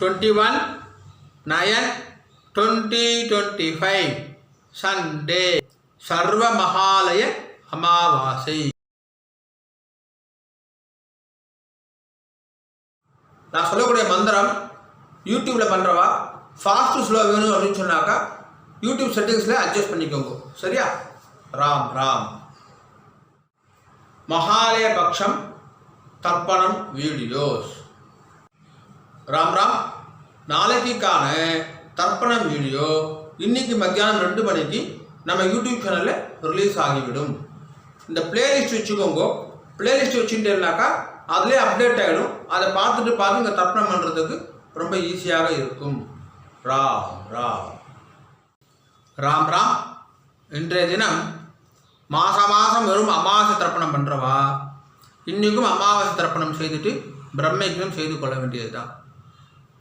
21/9/2025 Sunday சர்வ மகாலய அமாவாசை. நான் சொல்லக்கூடிய மந்திரம் யூடியூப்ல பண்றவா ஃபாஸ்ட் ஸ்லோ வேணும் அப்படின்னு சொன்னாக்கா யூடியூப் செட்டிங்ஸ்ல அட்ஜஸ்ட் பண்ணிக்கோங்க. சரியா? ராம் ராம். மகாலய பக்ஷம் தர்ப்பணம் வீடியோஸ். ராம் ராம். நாளைக்கான தர்ப்பணம் வீடியோ இன்னைக்கு மத்தியானம் 2 மணிக்கு நம்ம யூடியூப் சேனலில் ரிலீஸ் ஆகிவிடும். இந்த பிளேலிஸ்ட் வச்சுக்கோங்க. பிளேலிஸ்ட் வச்சுட்டேன்னாக்கா அதிலே அப்டேட் ஆகிடும். அதை பார்த்து இங்கே தர்ப்பணம் பண்ணுறதுக்கு ரொம்ப ஈஸியாக இருக்கும். ராம் ராம். ராம் ராம். இன்றைய தினம் மாதம் வெறும் அமாவாசை தர்ப்பணம் பண்ணுறவா இன்றைக்கும் அமாவாசை தர்ப்பணம் செய்துட்டு பிரம்மயஜ்ஞம் செய்து கொள்ள வேண்டியது தான்.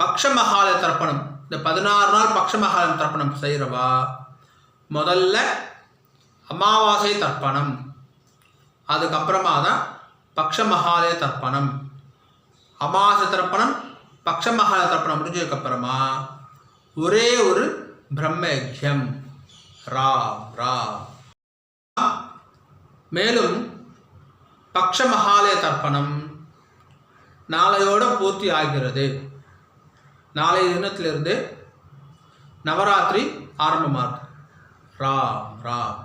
பக்ஷ மகாலய தர்ப்பணம், இந்த 16 நாள் பக்ஷ மகாலய தர்ப்பணம் செய்கிறவா முதல்ல அமாவாசை தர்ப்பணம், அதுக்கப்புறமா தான் பக்ஷ மகாலய தர்ப்பணம். அமாவாசை தர்ப்பணம் பக்ஷ மகாலய தர்ப்பணம் முடிஞ்சதுக்கப்புறமா ஒரே ஒரு பிரம்மயஜ்யம். ராம் ராம். மேலும் பக்ஷ மகாலய தர்ப்பணம் நாளையோட பூர்த்தி ஆகிறது. நாளைய தினத்திலிருந்து நவராத்திரி ஆரம்பமாகுது. ராம் ராம்.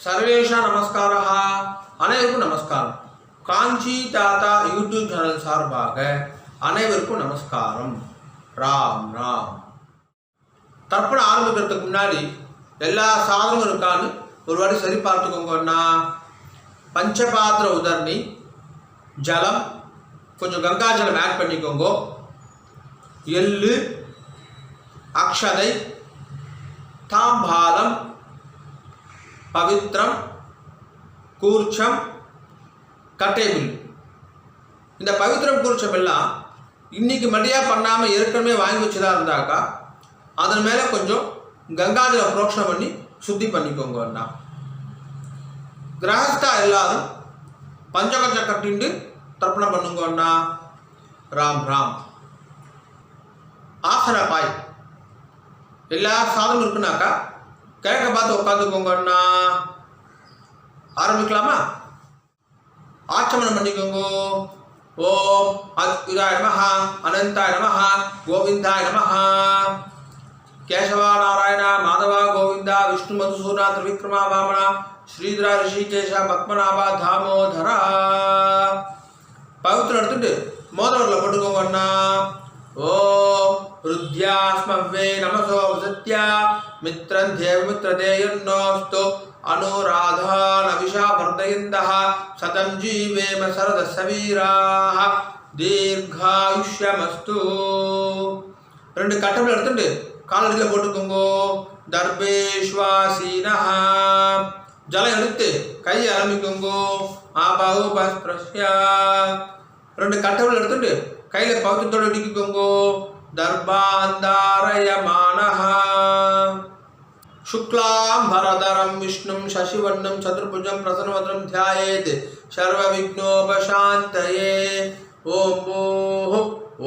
சர்வேஷா நமஸ்காரா. அனைவருக்கும் நமஸ்காரம். காஞ்சி தாத்தா யூடியூப் சேனல் சார்பாக அனைவருக்கும் நமஸ்காரம். ராம் ராம். தர்ப்பணம் ஆரம்பிக்கிறதுக்கு முன்னாடி எல்லா சாதனமும் இருக்கான்னு ஒரு வாட்டி சரி பார்த்துக்கோங்கன்னா, பஞ்சபாத்திர உதர்ணி, ஜலம், கொஞ்சம் கங்கா ஜலம் ஆட் பண்ணிக்கோங்க, எள்ளு, அக்ஷதை, தாம்பாலம், பவித்ரம், கூர்ச்சம், கட்டைபில். இந்த பவித்ரம் கூர்ச்சம் எல்லாம் இன்னைக்கு மடியாக பண்ணாமல் ஏற்கனவே வாங்கி வச்சுதான் இருந்தாக்கா அதன் மேலே கொஞ்சம் கங்காஜல புரோக்ஷனம் பண்ணி சுத்தி பண்ணிக்கோங்க. கிரகஸ்தா எல்லாரும் பஞ்சகச்ச கட்டிண்டு தர்ப்பணம் பண்ணுங்கன்னா. ராம் ராம். ஆசன பாய் எல்லா சாதமும் இருக்குனாக்கா கிழக்க பார்த்து உட்காந்துக்கோங்கன்னா. ஆரம்பிக்கலாமா? ஆச்சமனம் பண்ணிக்கோங்க. ஓம் அத்யுதாய நமஹ, அனந்தாய நமஹ, கோவிந்தாய நமஹ. கேசவா நாராயண மாதவா கோவிந்தா விஷ்ணு மதுசூதனா திரிவிக்ரமா வாமனா ஸ்ரீதரா ரிஷிகேஷ பத்மநாபா தாமோதரா. பவித்திரம் எடுத்துட்டு மோதிரத்தில் போட்டுக்கோங்கன்னா. ஓம் ருத்யாஸ்மவே நமசோ சத்யா மித்ரன் தேவ மித்ரதேயன்னோஸ்து அனுராதா நவிஷா வர்தயந்தஹ சதம் ஜீவேம சரத சவீராஹ தீர்காயுஷ்யமஸ்து. 2 கட்டபில் எடுத்துட்டு காலடியில் போட்டுக்கோங்க. தர்பேஷ்வாசீனஹ. ஜலம் எடுத்து கையை ஆரம்பிக்கோங்க. ஆபாவுபஸ்பிரஸ்யா. 2 கட்டபில் எடுத்துட்டு கையில் பவித்திரத்தோடு இடிக்கோங்க. தர்பாந்தாரயமானஹ. शुक्लां भरधरं विष्णुं शशिवर्णं चतुर्भुजं प्रसन्नवदनं ध्यायेत् सर्वविघ्नोपशान्तये. ओम भूः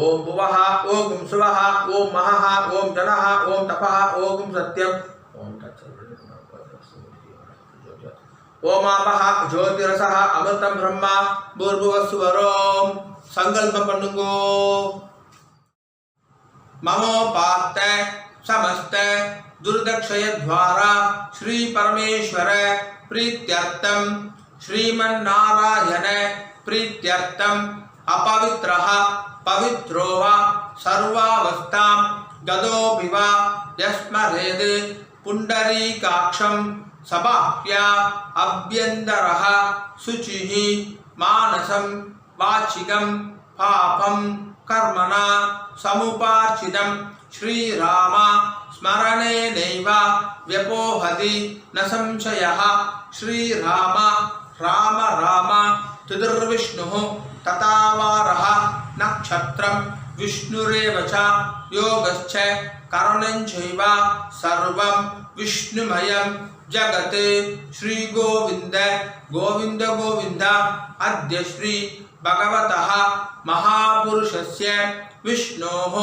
ओम भुवः ओम सुवः ओम महः ओम जनः ओम तपः ओम सत्यं ओम ओम आपः ज्योतिरसः अमृतं ब्रह्म भूर्भुवस्सुवरों. संकल्पம் பண்ணுங்க. ममोपात्त समस्त दुर्दक्षय द्वारा श्री परमेश्वर प्रीत्यर्थम श्रीमन्नारायण प्रीत्यर्थम अपवित्रः पवित्रो वा सर्वावस्थां गदोऽपि वा यस्मरेद् पुण्डरीकाक्षं सबाह्या अभ्यन्तरः शुचिः मानसं वाचिकं पापं कर्मणा समुपार्चितं श्रीराम स्मरणेन व्यपोहति न संशयः श्रीराम राम राम तिदुर्विष्णुः तथावारः नक्षत्रं विष्णुरेव च योगश्च करणञ्चैव सर्वं विष्णुमयं जगत् श्री गोविंद गोविंद गोविंद अद्य श्री भगवतः महापुरुषस्य विष्णोः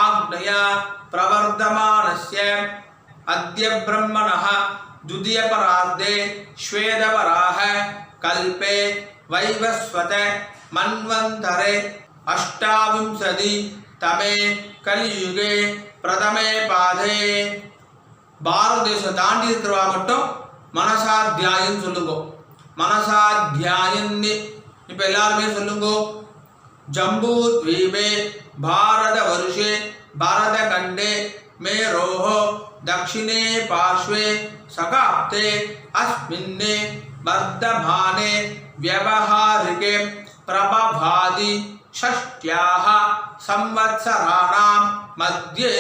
आज्ञया प्रवर्धमानस्य अद्य ब्रह्मणः द्वितीयपरार्धे श्वेतवराह कल्पे वैवस्वत मन्वन्तरे अष्टाविंशतितमे कलियुगे प्रथमे पादे பாரத தேசம் தாண்டி இருக்கிறவா மட்டும் மனசாத்தியாயம் சொல்லுங்க. மனசாத்தியாயன்னு இப்போ எல்லாருமே சொல்லுங்க. ஜம்பூ த்வீபே பாரத வருஷே பாரத கண்டே மேரோஹோ தக்ஷிணே பார்ஷ்வே சகாப்தே அஸ்மின்னே வர்தமானே व्यवहारिके प्रभभादि षष्ट्याः संवत्सराणां मध्ये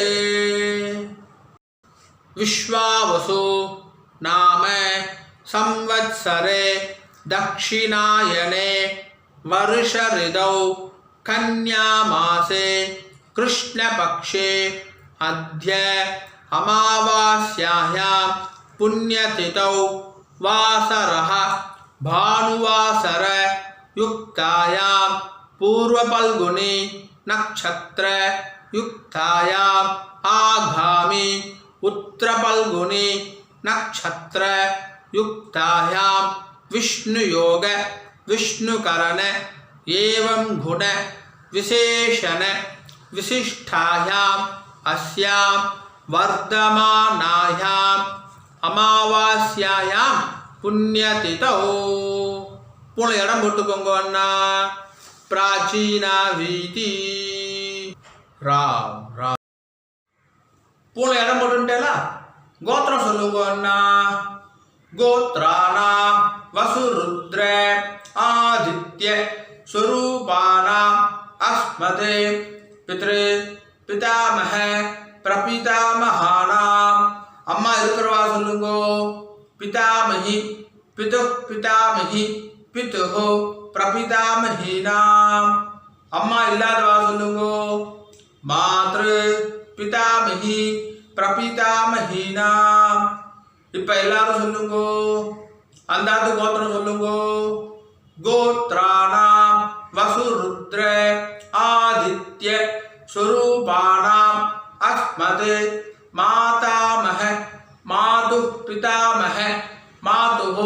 विश्वावसु नाम संवत्सरे दक्षिणायने वर्ष ऋतौ कन्यामासे कृष्णपक्षे अद्य अमावास्यायां पुण्यतिथौ वासरः भानुवासर युक्तायां पूर्वफल्गुनी नक्षत्र युक्तायां आगामी उत्तरफल्गुनी नक्षत्र युक्तायां विष्णुयोग विष्णुकरण एवं गुण विशेषण विशिष्टायाम् अस्यां वर्धमानायाम् अमावास्यायां पुण्यतिथौ पूर्ण इடம் போட்டுக்கோங்க அண்ணா. प्राचीना वीति राम राम पूर्ण इடம் போட்டுட்டேல கோத்திரம் சொல்லுங்க அண்ணா. गोत्राणां वसुरुद्र आदित्य स्वरूपाणां अस्मते पितृ पितामह प्रपितामहानां अम्मा இருக்கிறவா சொல்லுங்க. पितामही पितुः पितामही पितुः प्रपितामहीनां अम्मा इल्लादवा சொல்லுங்க. मातृ पितामही प्रपितामहीनां இப்ப எல்லாரும் சொல்லுங்க. அந்தாத்து கோத்திரம் சொல்லுங்க. गोत्राणां वसुरुद्र आदित्य स्वरूपाणां अस्मते मातामह मातुः पितामह मातुः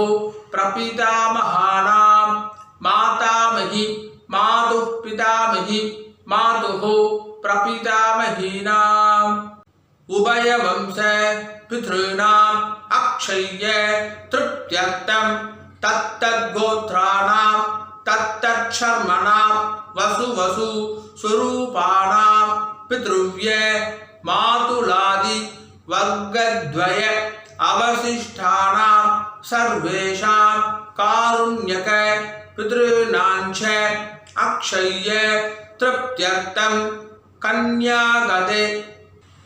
प्रपितामहानां मातामही मातुः पितामही मातुः प्रपितामहीनां उभयवंश पितॄणाम् अक्षय्य तृप्त्यर्थं तत्तद्गोत्राणां तत्तच्छर्मणां वसु स्वरूपाणां पितृव्य मातुलादि वर्गद्वय अवशिष्टानां सर्वेषां कारुण्यक पितॄणाञ्च अक्षय्य तृप्त्यर्थं कन्यागते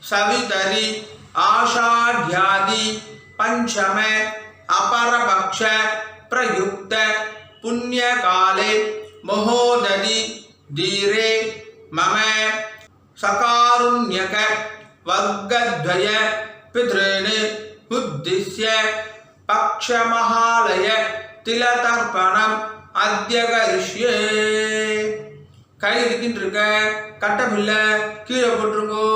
सवितरि आषाढ्यादि पंचम अपरपक्ष प्रयुक्त पुण्यकाले महोदधि धीरे मम सकारुण्यक वर्गद्वय पितॄन् उद्दिश्य पक्षमहालय तिलतर्पणम् अद्य करिष्ये. கை இருக்கின்றிருக்க கட்டமில்லை கீழே போட்டுருங்கோ.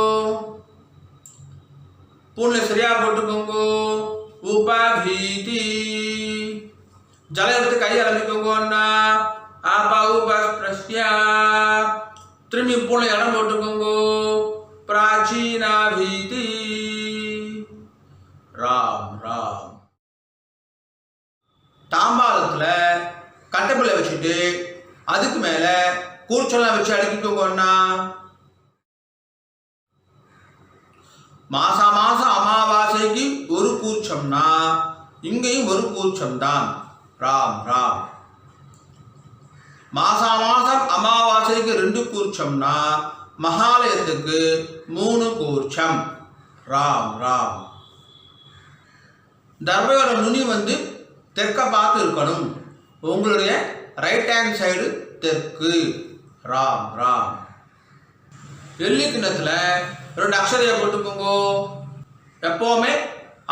பூனை சரியா போட்டுக்கோங்க. உபபீதி ஜலம் எடுத்து கை அலம்பிக்கோங்க அண்ணா. ஆபா உபஸ்பிரஸ்யா திரும்பி பூனை இடம் போட்டுக்கோங்க. பிராச்சீனா பீதி ராம் ராம். தாம்பாளத்துல கட்டப்பிள்ளை வச்சுட்டு அதுக்கு மேல கூர்ச்சொல்லாம் வச்சு அடுக்கிக்கோங்க அண்ணா. மாசா மாசம் அமாவாசைக்கு ஒரு கூர்ச்சம்னா இங்கேயும் ஒரு கூர்ச்சம் தான். ராம் ராம். மாசா மாசம் அமாவாசைக்கு 2 கூர்ச்சம்னா மகாலயத்துக்கு 3 கூர்ச்சம். ராம் ராம். தர்பையோட நுனி தெற்க பார்த்து இருக்கணும். உங்களுடைய ரைட் ஹேண்ட் சைடு தெற்கு. ராம் ராம். எள்ளி கிண்ணத்தில் 2 அக்ஷதையை போட்டுக்கோங்க. எப்போவுமே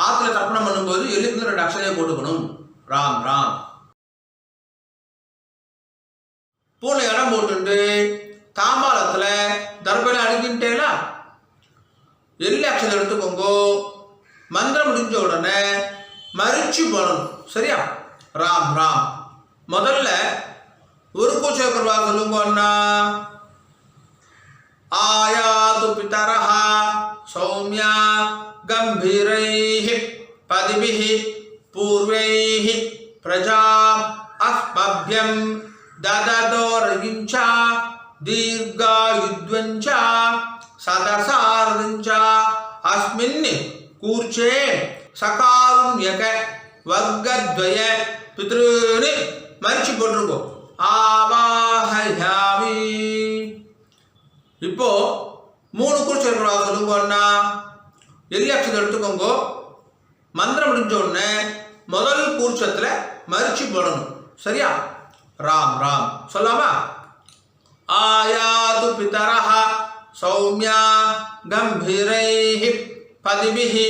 ஆற்றுல தர்ப்பணம் பண்ணும்போது எள்ளி கிண்ணத்தில் 2 அக்ஷதையை போட்டுக்கணும். ராம் ராம். பூனை இடம் போட்டு தாம்பாளத்தில் தர்பையில் அடுக்கிட்டேல எள்ளி அக்ஷதை எடுத்துக்கோங்க. மந்திரம் முடிஞ்ச உடனே மறிச்சு போடணும். சரியா? ராம் ராம். முதல்ல ஒரு கூச்சக்கர்வா சொல்லுங்க அண்ணா. ஆயாது பிதரஹ சௌமியா கம்பீரைஹி பதிபிஹி பூர்வைஹி பிரஜாம் அஸ்மப்யம் தததோரகிஞ்ச தீர்காயுத்வஞ்ச சதசாரதஞ்ச அஸ்மின் கூர்ச்சே சகாருண்யக வர்க்கத்வய பித்ருன்னு மறிச்சு போட்டிருக்கோம். ஆவாஹயாமி. இப்போ 3 கூர்ச்சக்கர்வா சொல்லுங்க அண்ணா. எள்ளி அக்ஷதை எடுத்துக்கோங்க. மந்திரம் முடிஞ்ச உடனே முதல் கூர்ச்சத்தில் மறிச்சு போடணும். சரியா? ராம் ராம். சொல்லாமா? ஆயாது பிதரஹ சௌமியா கம்பீரைஹி பதிபிஹி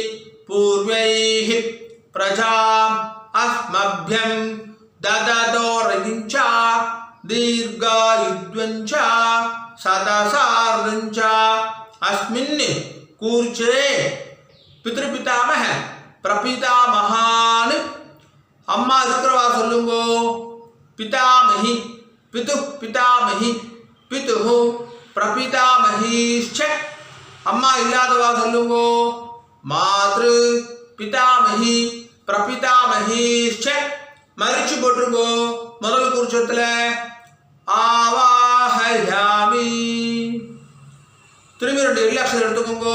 பூர்வைஹி பிரஜாம் அஸ்மப்யம் தததோரகிஞ்ச தீர்காயுத்வஞ்ச சதசார்தஞ்ச அஸ்மின் கூர்ச்சே பித்ருபிதாமஹ பிரபிதாமஹான். அம்மா இருக்கிறவா சொல்லுங்க. பிதாமஹி பிது பிதாமஹி பிது பிரபிதாமஹீச்ச. அம்மா இல்லாதவா சொல்லுங்க. மாத்ரு பிதாமஹி பிரபிதாமஹீச்ச. மறிச்சு போட்டுருங்கோ முதல் கூர்ச்சத்தில். ஆவாஹயாமி. திரும்பி 2 எள்ளி அக்ஷதை எடுத்துக்கோங்க.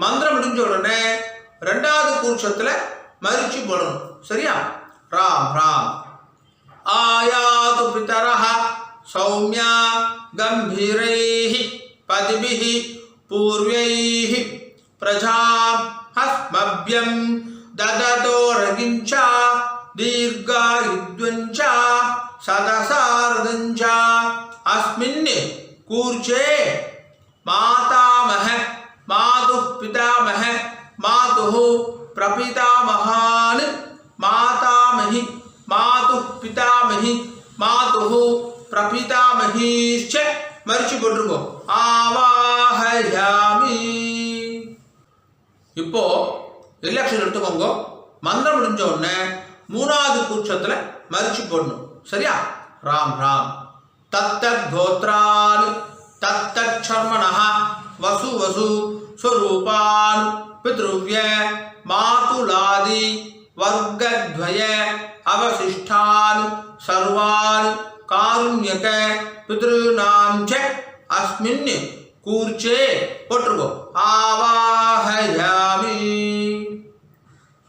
மந்திரம் முடிஞ்ச உடனே 2வது கூர்ச்சத்தில் மறிச்சு போடணும். சரியா? ராம் ராம். ஆயாது பிதரஹ சௌமியா கம்பீரைஹி பதிபிஹி பூர்வைஹி பிரஜாம் அஸ்மப்யம் தததோரகிஞ்ச தீர்காயுத்வஞ்ச சதசாரதஞ்ச அஸ்மின் கூர்ச்சே மாதாமஹ மாது பிதாமஹ மாது பிரபிதாமஹான் மாதாமஹி மாது பிதாமஹி மாது பிரபிதாமஹீச்ச. மறிச்சு போட்டிருக்கோம். ஆவாஹயாமி. இப்போ எள்ளி அக்ஷதை எடுத்துக்கோங்க. மந்திரம் முடிஞ்ச உடனே 3வது கூர்ச்சத்தில் மறிச்சு போடணும். சரியா? ராம் ராம். தத்தத் கோத்ரான் தத்தத் சர்மணஹ வசு வசு ஸ்வரூபான் பித்ருவ்ய மாதுலாதி வர்க்கத்வய அவசிஷ்டான் சர்வான் காருண்யக பித்ருநாம் ச அஸ்மின் கூர்ச்சே போட்டுருக்கோ. ஆவாஹயாமி.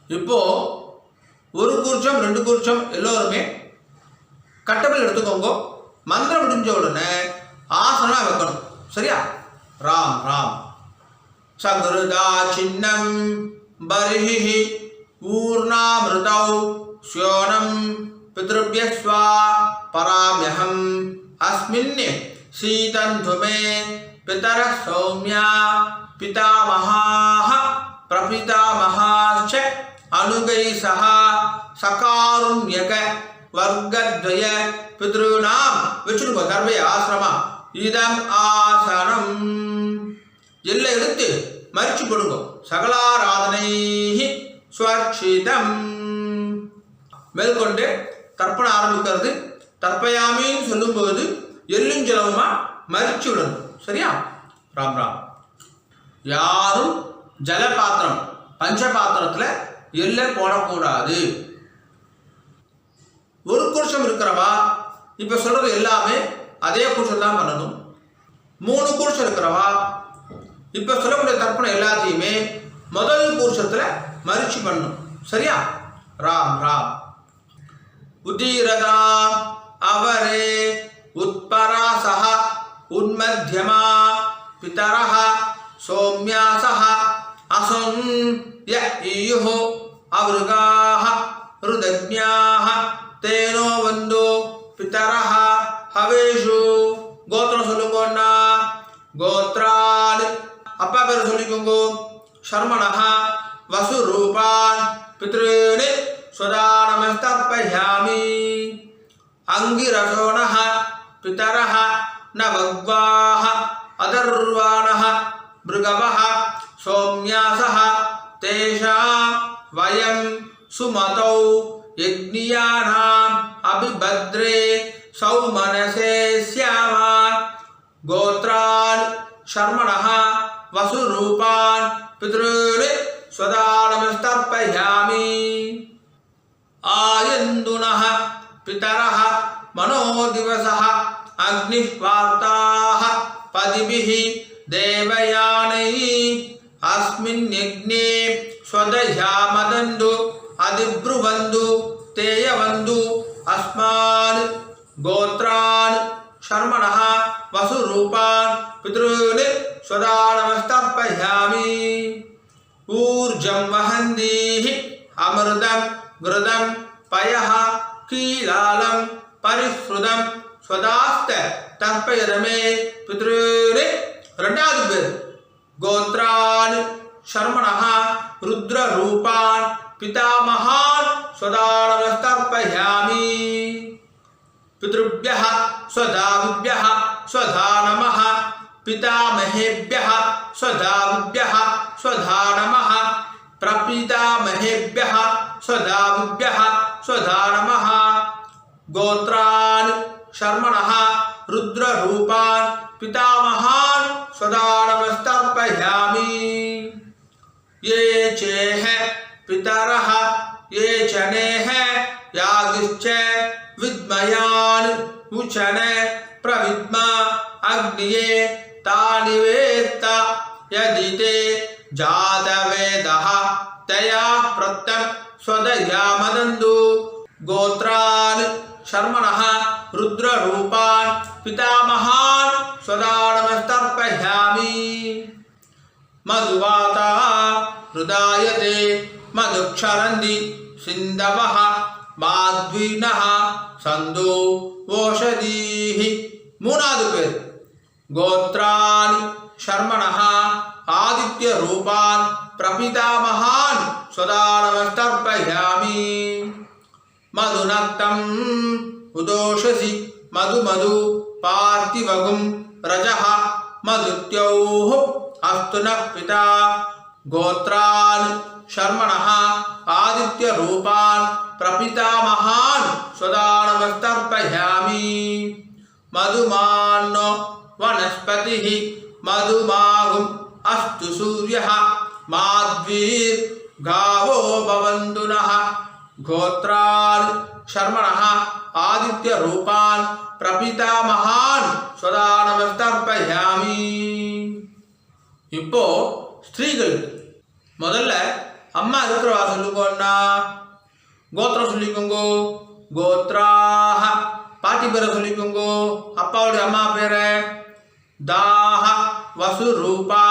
இப்போ ஒரு கூர்ச்சம் 2 கூர்ச்சம் எல்லோருமே கட்டபில் எடுத்துக்கோங்க. மந்திரம் முடிஞ்ச உடனே ஆசனமா வைக்கணும். சரியா? ராம் ராம். சக்ருதா சின்னம் பரிஹி ஊர்ணாமிருதௌ ஸ்யோனம் பித்ருப்யஸ்வா பராம்யஹம் அஸ்மின் சீதந்துமே பிதர சௌமியா பிதாமஹாஹ பிரபிதாமஹாச்ச அனுகை சஹ சகாருண்யக வர்க்கத்வய பித்ருநாம். வச்சுருக்கோம் தர்பை ஆசிரமா. இதம் ஆசனம். எல்லை எடுத்து மறிச்சு கொடுங்க. சகலாராதனை ஸ்வர்ஷிதம். மேற்கொண்டு தர்ப்பணம் ஆரம்பிக்கிறது. தர்ப்பயாமின்னு சொல்லும்போது எள்ளும் ஜலமுமா மறிச்சு விடணும். சரியா? ராம் ராம். யாரும் ஜலபாத்திரம் பஞ்சபாத்திரத்தில் எள்ளை போடக்கூடாது. ஒரு கூர்ச்சம் இருக்கிறவா இப்போ சொல்றது எல்லாமே அதே கூர்ச்சம் தான் பண்ணணும். 3 கூர்ச்சம் இருக்கிறவா இப்போ சொல்லக்கூடிய தர்ப்பணம் எல்லாத்தையுமே முதல் கூர்ச்சத்தில் மறிச்சு பண்ணணும். சரியா? ராம் ராம். உதீரதா அவரே உத்பராசஹ உன்மத்யமா பிதரஹ சௌம்யாசஹ அசும் ய ஈயுஹு అవృగాః రుదజ్ఞాః తేనో వందో పితరః హవేషు. கோத்திரம் சொல்லுங்கன்னா கோத்ரான் அப்பா பேர் சொல்லிக்கோங்க. சர்மணः வசுரூபான் பித்ருனி ஸ்வதானமஸ்தர்ப்பயாமி. அங்கிரசோணः பிதரः நவக்வாः அதர்வாணः பிருகவः சோம்யாசः தேஷாம் வயம் சுமதௌ யக்ஞியானாம் அபிபத்ரே சௌமனசே ஸ்யாமா. கோத்ரான் சர்மணः வசுரூபான் பித்ருனி ஸ்வதானமஸ்தர்ப்பயாமி. ஆயந்துனः பிதரः மனோதிவசः அக்னிः வார்த்தாः பதிபிः தேவயானைः அஸ்மின் யக்ஞே ஸ்வதயாமதந்து அதிப்ருவந்து தேயவந்து அஸ்மான். கோத்ரான் சர்மணः வசுரூபான் பித்ருனி ஸ்வதானமஸ்தர்ப்பயாமி. ஊர்ஜம் வஹந்தீஹ அமிர்தம் கிருதம் பயः கீலாலம் பரிஸ்ருதம் ஸ்வதாஸ்த தர்ப்பயதமே பித்ருனி. ரெண்டாவது பேர் கோத்ரான் சர்மணः ருத்ரரூபான் பிதாமகான் ஸ்வதானமஸ்தர்ப்பயாமி. பித்ருभ्यः ஸ்வதாவிभ्यः ஸ்வதா நமः. பிதாமகேभ्यः ஸ்வதாவிभ्यः ஸ்வதா நமः. பிரபிதாமகேभ्यः ஸ்வதாவிभ्यः ஸ்வதா நமः. கோத்ரான் சர்மணः ருத்ரரூபான் பிதாமகான் ஸ்வதானமஸ்தர்ப்பயாமி. ये चेह पितरः ये चनेह यागिश्च विद्मयान् उचन प्रविद्मा अग्निये तानि वेत्त यदि ते जातवेदः तया प्रत्यं स्वदयामदन्तु. गोत्रान् शर्मणः रुद्ररूपान् पितामहान् स्वदानमस्तर्पयामि. मधुवाता हृदायते मधुक्षरन्ति सिन्धवः माध्वीनः सन्दो ओषधीः. மூணாவது பேர் கோத்ரான் சர்மணः ஆதித்ய ரூபான் பிரபிதாமகான் ஸ்வதானமஸ்தர்ப்பயாமி. மதுநக்தம் உதோஷசி மது மது பார்த்திவகும் ரஜः மதுத்யௌः அஸ்து ந பிதா. கோத்ரான் சர்மணः ஆதித்ய ரூபான் பிரபிதாமகான் ஸ்வதானமஸ்தர்ப்பயாமி. மதுமான்னோ வனஸ்பதிः மதுமாகும் அஸ்து சூர்யः மாத்வீர் காவோ பவந்து நः. கோத்ரான் சர்மணः ஆதித்ய ரூபான் பிரபிதாமகான் ஸ்வதானமஸ்தர்ப்பயாமி. இப்போ ஸ்திரீகள் முதல்ல அம்மா இருக்கிறவா சொல்லுங்கண்ணா. கோத்திரம் சொல்லிக்கோங்க. கோத்ராஹ பாட்டி பேரை சொல்லிக்கோங்க, அப்பாவுடைய அம்மா பேரை. தாஹ வசுரூபா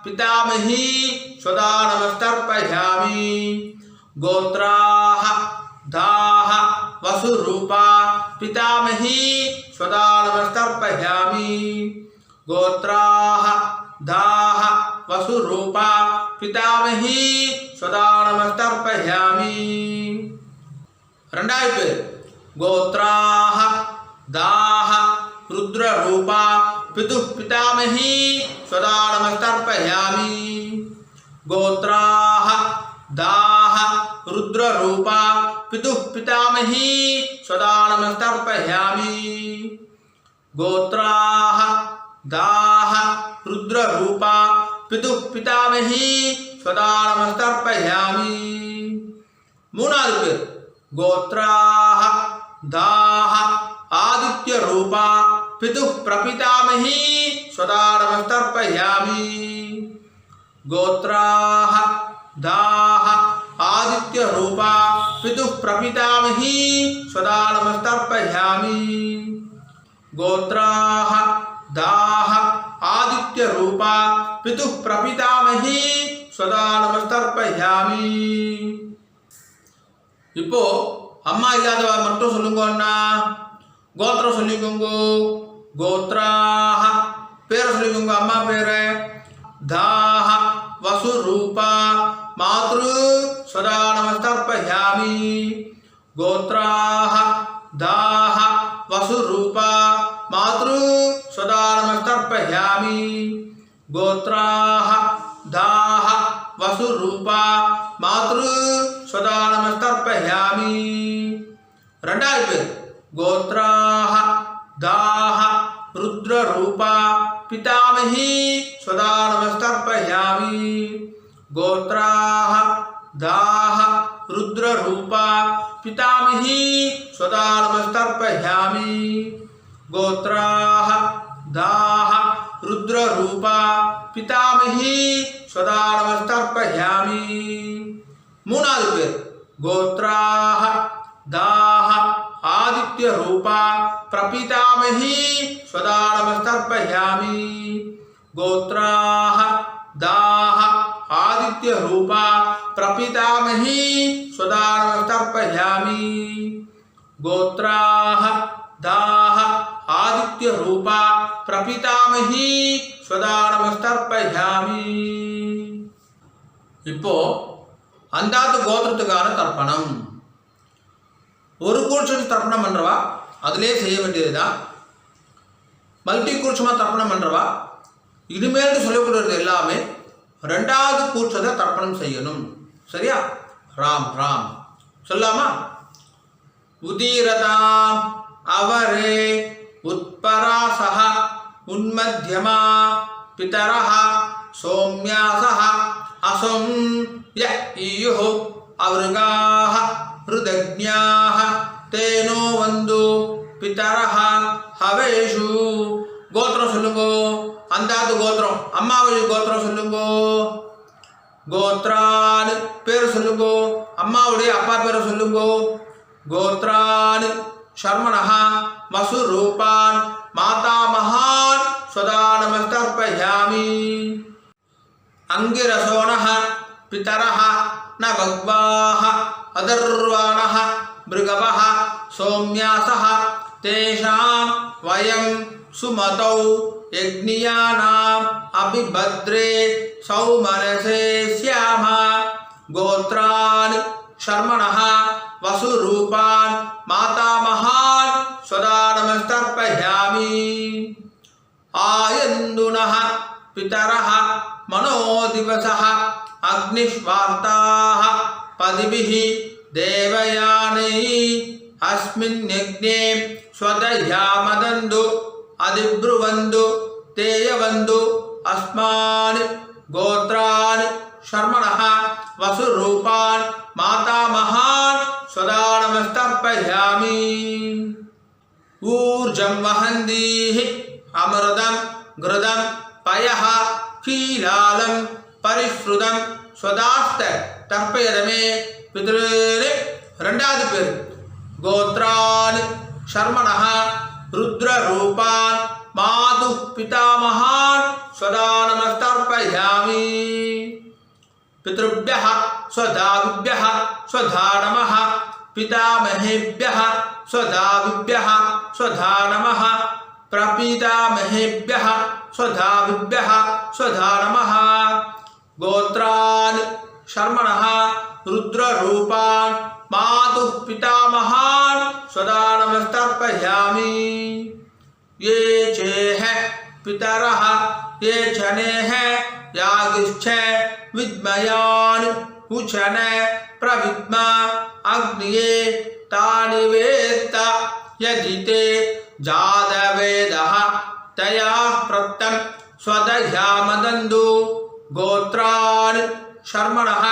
பிதாமஹி ஸ்வதானமஸ்தர்ப்பயாமி. கோத்ராஹ தாஹ வசுரூபா பிதாமஹி ஸ்வதானமஸ்தர்ப்பயாமி. கோத்ராஹ தாஹ வசுரூபா பிதாமஹி ஸ்வதானமஸ்தர்ப்பயாமி. ரெண்டாவது பேர் கோத்ராஹ தாஹ ருத்ரரூபா பிதுः பிதாமஹி ஸ்வதானமஸ்தர்ப்பயாமி. கோத்ராஹ தாஹ ருத்ரரூபா பிதுः பிதாமஹி ஸ்வதானமஸ்தர்ப்பயாமி. கோத்ராஹ தாஹ ருத்ரரூபா பிதுः பிதாமஹி ஸ்வதானமஸ்தர்ப்பயாமி. மூணாவது பேர் கோத்ராஹ தாஹ ஆதித்ய ரூபா பிதுः பிரபிதாமஹி ஸ்வதானமஸ்தர்ப்பயாமி. கோத்ராஹ தாஹ ஆதித்ய ரூபா பிதுः பிரபிதாமஹி ஸ்வதானமஸ்தர்ப்பயாமி. கோத்ராஹ தாஹ ஆதித்ய ரூபா பிதுः பிரபிதாமஹி ஸ்வதானமஸ்தர்ப்பயாமி. இப்போ அம்மா இல்லாதவ மட்டும் சொல்லுங்க அண்ணா. கோத்திரம் சொல்லிக்கோங்க. கோத்ராஹ. பேரை சொல்லிக்கோங்க, அம்மா பேரு. தாஹ வசு ரூபா மாத்ரு சதா நமஸ்தர்ப்பயாமி. கோத்ராஹ தாஹ வசு ரூபா மாத்ரு சதா நமஸ்தர்ப்பயாமி. கோத்ராஹ தாஹ வசு ரூபா மாத்ரு சதா நமஸ்தர்ப்பயாமி. ரெண்டாவது பேர் கோத்ராஹ தாஹ ருத்ர ரூபா பிதாமஹி சதா நமஸ்தர்ப்பயாமி. கோத்ராஹ தாஹ ருத்ர ரூபா பிதாமஹி சதா நமஸ்தர்ப்பயாமி. கோத்ராஹ தாஹ ருத்ர ரூபா பிதாமஹி சதா நமஸ்தர்ப்பயாமி. மூணாவது பேர் கோத்ராஹ தாஹ ஆதித்ய ரூபா பிரபிதாமஹி சதா நமஸ்தர்ப்பயாமி. கோத்ராஹ தாஹ ஆதித்ய ரூபா பிரபிதாமஹி சதா நமஸ்தர்ப்பயாமி. கோத்ராஹ தாஹ ஆதித்ய ரூபா பிரபிதாமஹி சதா நமஸ்தர்ப்பயாமி. இப்போ அந்தாத்து கோத்திரத்துக்கான தர்ப்பணம். ஒரு கூர்ச்சம் தர்ப்பணம் பண்ணுறவா அதிலே செய்ய வேண்டியதுதான். மல்டி கூர்ச்சமாக தர்ப்பணம் பண்ணுறவா இனிமேல் சொல்லக்கூடியது எல்லாமே ரெண்டாவது கூர்ச்சத்தை தர்ப்பணம் செய்யணும். சரியா? ராம் ராம் சொல்லாமா? உதீரதாம் அவரே உத்பராசஹ உன்மத்யமா பிதரஹ சோம்யாசஹ அசம் ய ஈயுஹு அவருகாஹ ருதக்ஞாஹ தேனோ வந்து பிதரஹ ஹவேஷு. கோத்திரம் சொல்லுங்கோ. அந்தாத்து கோத்திரம் அம்மாவை கோத்திரம் சொல்லுங்கோ. கோத்ரான் பேர் சொல்லுங்கோ. அம்மாவுடைய அப்பா பேரை சொல்லுங்கோ. கோத்ரான் சர்மணஹ வசு ரூபான் மாதா மகான் சதா நமஸ்தர்ப்பயாமி. அங்கிரசோணஹ பிதரஹ ந பக்வாஹ அதர்வாணஹ பிருகவஹ சோம்யாசஹ தேஷாம் வயம் சுமதௌ யக்ஞியானாம் அபிபத்ரே சௌமனசே ஸ்யாம. கோத்ரான் சர்மணஹ வசு ரூபான் மாதா மகான் சதா நமஸ்தர்ப்பயாமி. ஆயந்துனஹ பிதரஹ மனோதிவசஹ அக்னிஷ்வார்த்தாஹ பதிபிஹி தேவயானை அஸ்மின் யக்ஞே ஸ்வதயாமதந்து அதிப்ருவந்து தேயவந்து அஸ்மான் கோத்ரான் சர்மணஹ வசு ரூபான் மாதா மகான் சதா நமஸ்தர்ப்பயாமி. ஊர்ஜம் வஹந்தீஹி அமிர்தம் கிருதம் பயஹ கீலாலம் பரிஸ்ருதம் ஸ்வதாஸ்த தர்ப்பயதமே பித்ருரே. ரெண்டாவது பேர் கோத்ரான் சர்மணஹ ருத்ர ரூபான் மாது பிதாமகான் சதா நமஸ்தர்ப்பயாமி. பித்ருभ्यः स्वधाविभ्यः स्वधा नमः. पितामहेभ्यः स्वधाविभ्यः स्वधा नमः. प्रपितामहेभ्यः स्वधाविभ्यः स्वधा नमः. गोत्रान् शर्मणः रुद्ररूपान् मातुः पितामहान् सदा नमस्तर्पयामि. ये चेह पितरः ये चनेह यागिश्च विद्मयान् उचन प्रविद्मा अग्निये तानि वेत्त यदि ते जातवेदः तया प्रत्तं स्वदह्यामदन्तु. गोत्रान् शर्मणः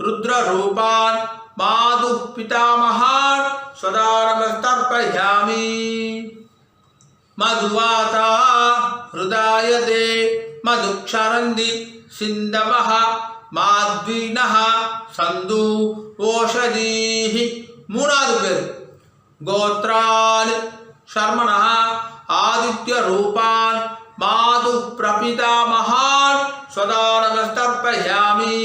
रुद्ररूपान् मातुः पितामहान् सदा नमस्तर्पयामि. मधुवाता हृदायते मधुक्षरन्ति सिन्धवः माद्वीनः सन्तु ओषधीः. மூணாவது பேர் கோத்ரான் शर्मणः आदित्य रूपान् मातुः प्रपितामहान् सदा नमस्तर्पयामि.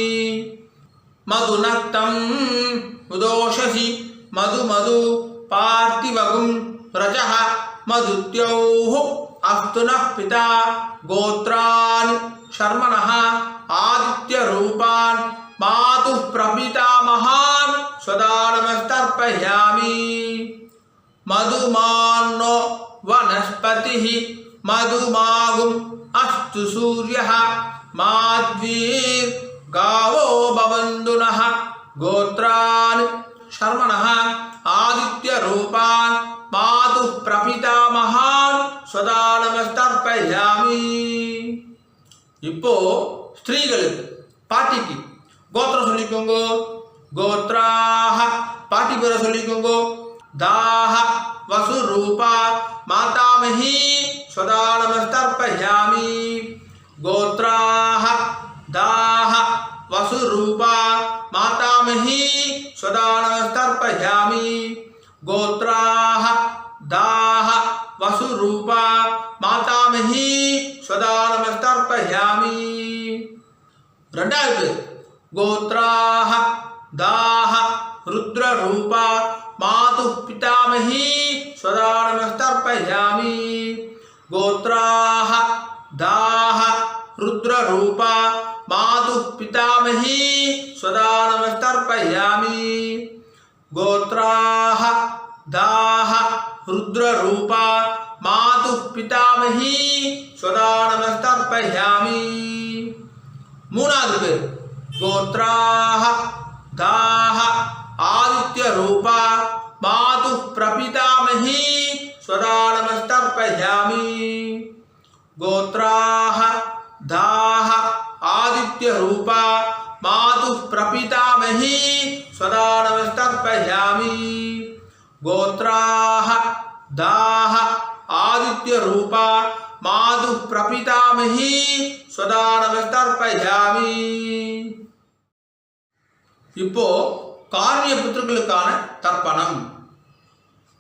मधुनक्तं उदोषसि मधु मधु पार्थिवगुं रजः मधुत्योः अस्तु नः पिता गोत्रान् शर्मणः आदित्यरूपान् मातुः प्रपितामहान् सदा नमस्तर्पयामि। मधुमान्नो वनस्पतिः मधुमागुम् अस्तु सूर्यः माध्वीर्गावो भवन्तु नः गोत्रान् शर्मणः आदित्यरूपान् मातुः प्रपितामहान् सदा नमस्तर्पयामि। இப்போ ஸ்திரீகளுக்கு பாட்டிக்கு கோத்திரம் சொல்லிக்கோங்க. கோத்ராஹ பாட்டி பேரை சொல்லிக்கோங்க. தாஹ வசுரூபா மாதாமஹி சதா நமஸ்தர்ப்பயாமி. கோத்ராஹ தாஹ வசுரூபா மாதாமஹி சதா நமஸ்தர்ப்பயாமி. கோத்ராஹ दाह वसुरूपा मातामही सदा नमस्तर्पयामि. ரெண்டாவது गोत्राः दाह रुद्ररूपा मातुः पितामही सदा नमस्तर्पयामि. गोत्राः दाह रुद्ररूपा मातुः पितामही सदा नमस्तर्पयामि. गोत्राः दाह रुद्ररूपा मातुः पितामही सदा नमस्तर्पयामि. மூணாவது பேர் गोत्राः दाह आदित्यरूपा मातुः प्रपितामही सदा नमस्तर्पयामि. गोत्राः दाह आदित्यरूपा मातुः प्रपितामही सदा नमस्तर्पयामि. गोत्राः दाह आदित्यरूपा मातुः प्रपितामही सदा नमस्तर्पयामि. இப்போ காரணிய புத்திரர்களுக்கான தர்ப்பணம்.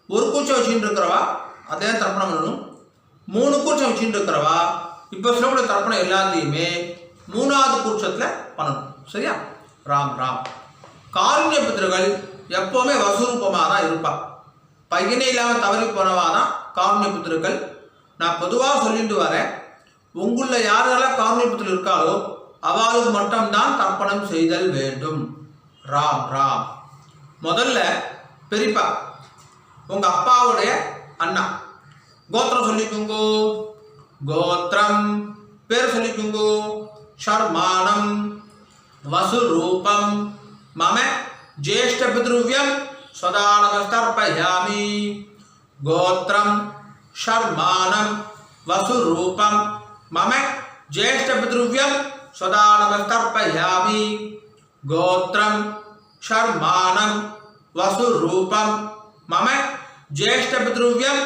ஒரு கூச்சம் வச்சுட்டு இருக்கிறவா அதே தர்ப்பணம் பண்ணணும். 3 கூச்சம் வச்சுட்டு இருக்கிறவா இப்போ சொல்லக்கூடிய தர்ப்பணம் எல்லாத்தையுமே 3வது கூச்சத்தில் பண்ணணும். சரியா? ராம் ராம். காரணிய புத்திரர்கள் எப்போவுமே வசூரூபமாக தான் இருப்பா. பையனே இல்லாமல் தவறி போனவா தான் காரணிய புத்திரர்கள். நான் பொதுவாக சொல்லிட்டு வரேன், உங்களில் யாரெல்லாம் காரணிய புத்திரர் இருக்காளோ அவளுக்கு மட்டும்தான் தர்ப்பணம் செய்தல் வேண்டும். ராம் ராம். முதல்ல பெரியப்பா உங்கள் அப்பாவுடைய அண்ணா கோத்திரம் சொல்லிக்குங்கோ. கோத்திரம் பேர் சொல்லிக்குங்கோ. ஷர்மானம் வசுரூபம் மம ज्येष्ठ पितृव्यं सदा नमस्तर्पयामि. गोत्रं शर्मानं वसुरूपं मम ज्येष्ठ पितृव्यं सदा नमस्तर्पयामि. गोत्रं शर्मानं वसुरूपं मम ज्येष्ठ पितृव्यं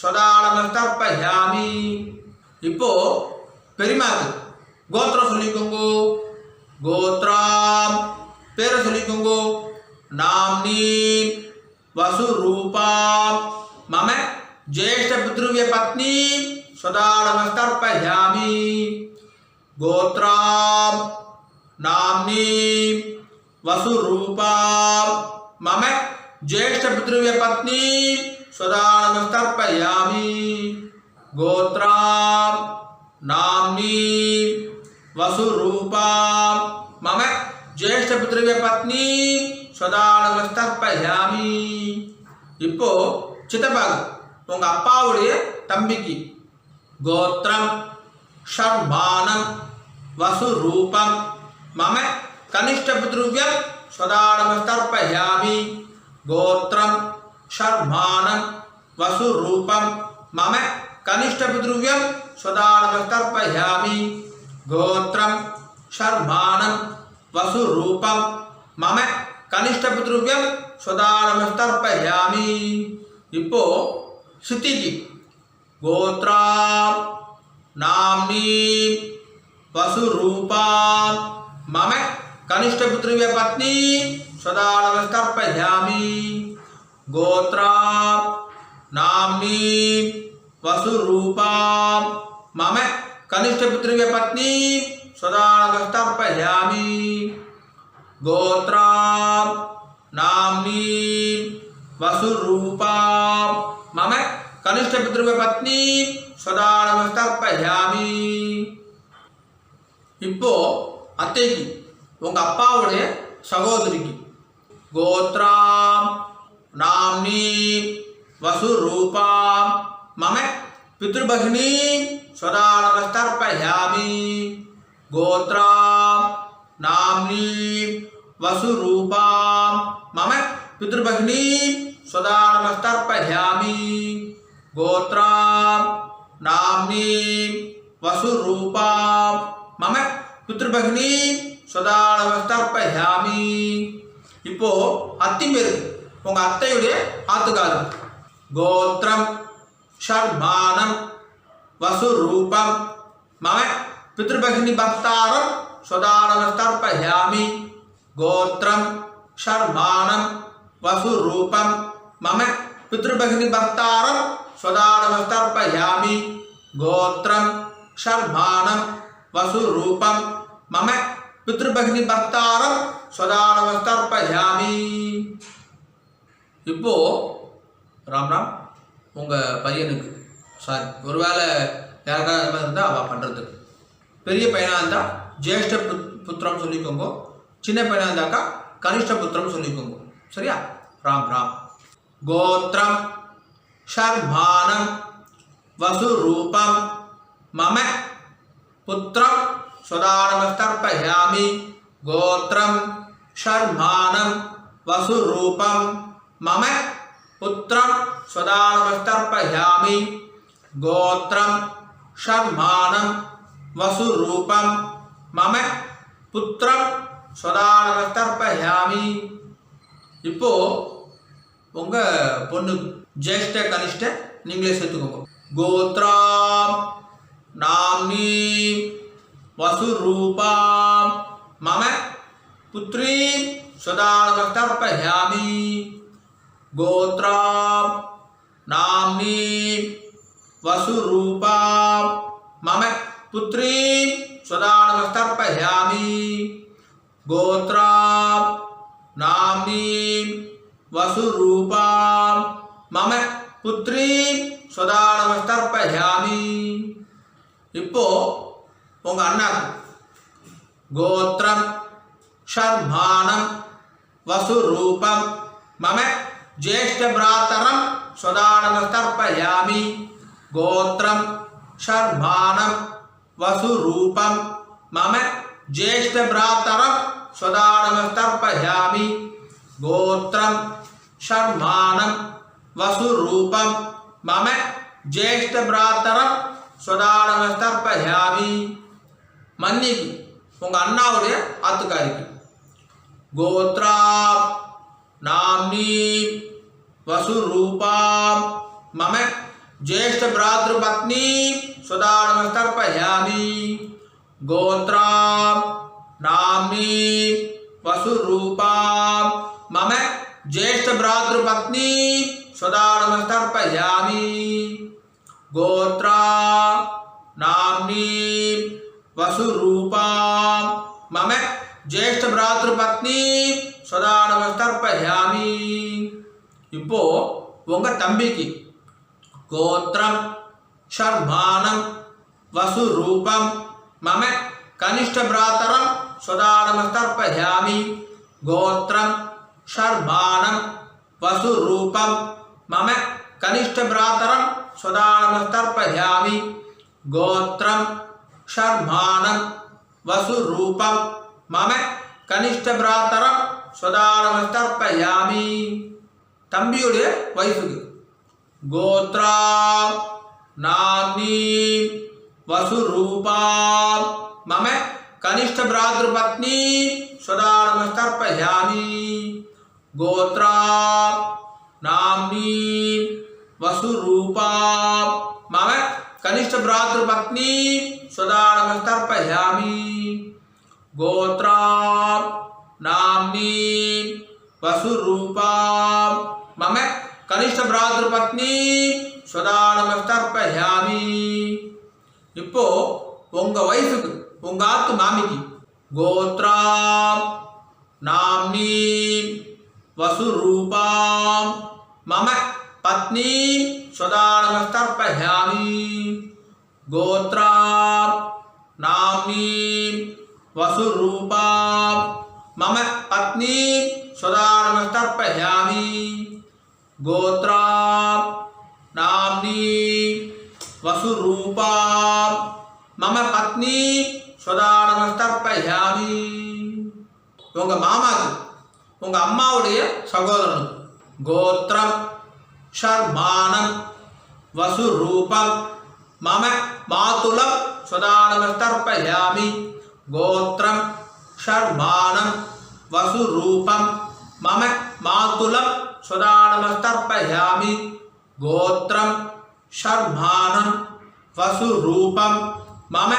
सदा नमस्तर्पयामि. இப்போ பெரியமாக்கு கோத்திரம் சொல்லிக்கோங்கோ. கோத்ராம் பேரை சொல்லிக்கோங்கோ. नाम्नी वसुरूपा मम ज्येष्ठ पितृव्य पत्नी सदा नमस्तर्पयामि. गोत्रां नाम्नी वसुरूपा मम ज्येष्ठ पितृव्य पत्नी सदा नमस्तर्पयामि. गोत्रां नाम्नी वसुरूपा मम ज्येष्ठ पितृव्य पत्नी सदा नमस्तर्पयामि. இப்போ சித்தப்பாக்கு உங்கள் அப்பாவுடைய தம்பிக்கு கோத்திரம் ஷர்மானம் வசுரூபம் மம கனிஷ்ட பித்ருவ்யம் சதா நமஸ்தர்ப்பயாமி. கோத்திரம் ஷர்மானம் வசுரூபம் மம கனிஷ்ட பித்ருவ்யம் சதா நமஸ்தர்ப்பயாமி. கோத்திரம் ஷர்மானம் வசுரூபம் மம கனிஷ்ட பித்ருவ்யம் சதா நமஸ்தர்ப்பயாமி. இப்போ சித்திக்கு கோத்ராம் நாம்னி வசுரூபாம் மம கனிஷ்ட பித்ருவ்ய பத்னி சதா நமஸ்தர்ப்பயாமி. கோத்ராம் நாம்னி வசுரூபாம் மம कनिष्ठ पितृव्य पत्नी सदा नमस्तर्पयामि। गोत्रां नाम्नीं वसुरूपां मम कनिष्ठपितृपत्नीं सदा नमस्कर्पयामि. இப்போ அத்தைக்கு உங்க அப்பாவுடைய சகோதரிக்கு கோத்ராம் நாம்னீம் வசுரூபாம் மம பித்ருபகினீம் சதா நமஸ்கர்ப்பயாமி. கோத்ராம் நாம்னீம் வசுரூபாம் மம பித்ருபகினீம் சதா நமஸ்கர்ப்பயாமி. கோத்ராம் நாம்னீம் வசுரூபாம் மம பித்ருபகினீம் சதா நமஸ்கர்ப்பயாமி. இப்போ அத்தி பேரு உங்க அத்தையுடைய ஆத்துக்காரர் கோத்ரம் ஷர்மானம் வசுரூபம் மம பித்ருபகினி பக்தாரம் சதா நமஸ்கர்ப்பயாமி. கோத்ரம் ஷர்மானம் வசுரூபம் மம பித்ருபகினி பக்தாரம் சதா நமஸ்கர்ப்பயாமி. கோத்ரம் ஷர்மானம் வசுரூபம் மம பித்ருபகினி பக்தாரம் சதா நமஸ்கர்ப்பயாமி. இப்போ ராம் ராம் உங்க பையனுக்கு சாரி ஒருவேளை யாருக்காவது இருந்தால் அவள் பண்ணுறதுக்கு பெரிய பையனாக இருந்தால் ஜேஷ்ட புத்திரம் சொல்லிக்கோங்க, சின்ன பையனாக இருந்தாக்கா கனிஷ்ட புத்திரம் சொல்லிக்கோங்க. சரியா? ராம் ராம். கோத்ரம் ஷர்மானம் வசுரூபம் மம புத்திரம் சதா நமஸ்கர்ப்பயாமி. கோத்ரம் ஷர்மானம் வசுரூபம் மம புத்திரம் சதா நமஸ்கர்ப்பயாமி. கோத்ரம் ஷர்மானம் வசுரூபம் மம புத்திரம் சதா நமஸ்கர்ப்பயாமி. இப்போ உங்க பொண்ணுக்கு ஜேஷ்ட கனிஷ்ட நீங்களே சேர்த்துக்கோங்க. கோத்ராம் நாம்னீம் வசுரூபாம் மம புத்ரீம் சதா நமஸ்கர்ப்பயாமி. கோத்ராம் நாம்னீம் வசுரூபாம் மம புத்ரீம் சதா நமஸ்கர்ப்பயாமி. கோத்ராம் நாம்னீம் வசுரூபாம் மம புத்ரீம் சதா நமஸ்கர்ப்பயாமி. இப்போ உங்க அண்ணாக்கு கோத்ரம் ஷர்மானம் வசுரூபம் மம ஜேஷ்ட பிராத்தரம் சதா நமஸ்கர்ப்பயாமி. கோத்ரம் ஷர்மானம் வசுரூபம் மம ஜேஷ்ட பிராத்தரம் சதா நமஸ்கர்ப்பயாமி. கோத்ரம் ஷர்மானம் வசுரூபம் மம ஜேஷ்ட பிராத்தரம் சதா நமஸ்கர்ப்பயாமி. மன்னிக்கு உங்க அண்ணாவுடைய ஆத்துக்காரிக்கு கோத்ராம் நாம்னீம் வசுரூபாம் மம ஜேஷ்ட பிராத்ருபத்னீம் சதா நமஸ்கர்ப்பயாமி. கோத்ராம் நாம்னீம் வசுரூபாம் மம ஜேஷ்ட பிராத்ருபத்னீம் சதா நமஸ்கர்ப்பயாமி. கோத்ராம் நாம்னீம் வசுரூபாம் மம ஜேஷ்ட பிராத்ருபத்னீம் சதா நமஸ்கர்ப்பயாமி. இப்போ உங்க தம்பிக்கு கோத்ரம் ஷர்மானம் வசுரூபம் மம கனிஷ்ட பிராத்தரம் சதா நமஸ்கர்ப்பயாமி. கோத்ரம் ஷர்மானம் வசுரூபம் மம கனிஷ்ட பிராத்தரம் சதா நமஸ்கர்ப்பயாமி. கோத்ரம் ஷர்மானம் வசுரூபம் மம கனிஷ்ட பிராத்தரம் சதா நமஸ்கர்ப்பயாமி. தம்பியுடைய வைஃபுக்கு கோத்ராம் நாம்னீம் வசுரூபாம் மம கனிஷ்ட பிராத்ருபத்னீம் சதா நமஸ்கர்ப்பயாமி. கோத்ராம் நாம்னீம் வசுரூபாம் மம கனிஷ்ட பிராத்ருபத்னீம் சதா நமஸ்கர்ப்பயாமி. கோத்ராம் நாம்னீம் வசுரூபாம் மம கனிஷ்ட பிராத்ருபத்னீம் சதா நமஸ்கர்ப்பயாமி. இப்போ உங்க வைஃபுக்கு உங்க ஆத்து மாமிக்கு கோத்ராம் நாம்னீம் वसुरूपां मम पत्नीं स्वदानमस्तर्पयामि गोत्रां नाम्नीं वसुरूपां मम पत्नीं स्वदानमस्तर्पयामि गोत्रां नाम्नीं वसुरूपां मम पत्नीं स्वदानमस्तर्पयामि உங்க மாமாக்கு உங்க அம்மாவுடைய சகோதரனுக்கு கோத்ரம் ஷர்மானம் வசுரூபம் மம மாதுலம் ஸ்வதானமஸ்தர்ப்பயாமி கோத்ரம் ஷர்மானம் வசுரூபம் மம மாதுலம் ஸ்வதானமஸ்தர்ப்பயாமி கோத்ரம் ஷர்மானம் வசுரூபம் மம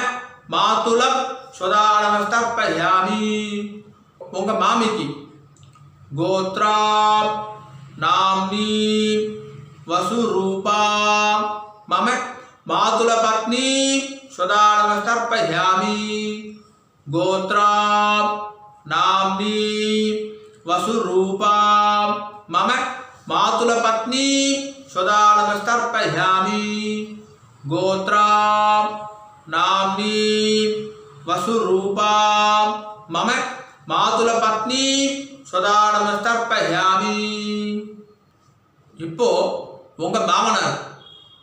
மாதுலம் ஸ்வதானமஸ்தர்ப்பயாமி உங்க மாமிக்கு गोत्रां नाम्नीं वसुरूपां मम मातुलपत्नीं स्वदानमस्तर्पयामि गोत्रां नाम्नीं वसुरूपां मम मातुलपत्नीं स्वदानमस्तर्पयामि गोत्रां नाम्नीं वसुरूपां मम मातुलपत्नीं स्वदानमस्तर्पयामि இப்போ உங்க மாமனார்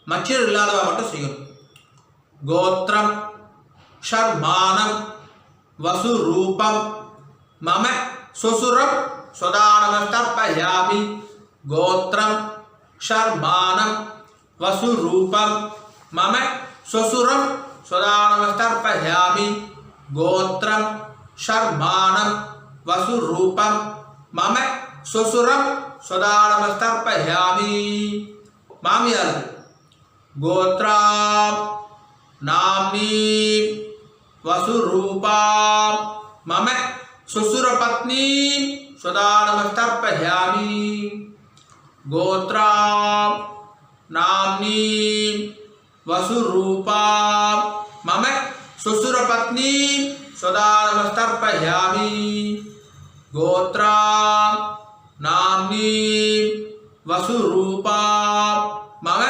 மச்சர் இல்லாதவ மட்டும் செய்யணும் கோத்ரம் ஷர்மானம் வசுரூபம் மம சுசுரம் ஸ்வதானமஸ்தர்ப்பயாமி கோத்ரம் ஷர்மானம் வசுரூபம் மம சுசுரம் ஸ்வதானமஸ்தர்ப்பயாமி கோத்ரம் ஷர்மானம் वसुरूपं मम सुसुरं स्वदानमस्तर्पयामि मामियार गोत्रां नाम्नीं वसुरूपां मम सुसुरपत्नीं स्वदानमस्तर्पयामि गोत्रां नाम्नीं वसुरूपां मम सुसुरपत्नीं स्वदानमस्तर्पयामि गोत्रां नाम्नीं वसुरूपां मम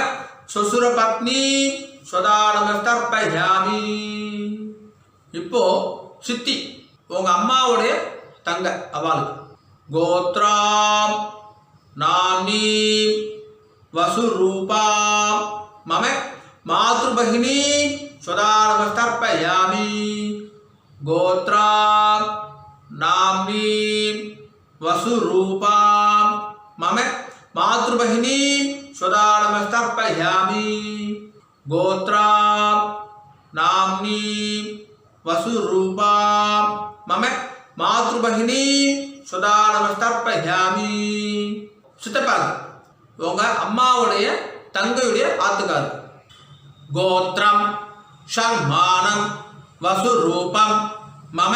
सुसुरपत्नीं स्वदानमस्तर्पयामि இப்போ சித்தி உங்க அம்மாவுடைய தங்க அவளுக்கு கோத்ராம் நாம்னீம் வசுரூபாம் மம மாத்ருபகினீம் स्वदानमस्तर्पयामि गोत्रां नाम्नीं वसुरूपां मम मातृभगिनीं स्वदानमस्तर्पयामि गोत्रां नाम्नीं वसुरूपां मम मातृभगिनीं स्वदानमस्तर्पयामि சித்தப்பாங்க உங்க அம்மாவுடைய தங்கையுடைய ஆத்துக்கார் கோத்ரம் ஷர்மானம் वसुरूपं मम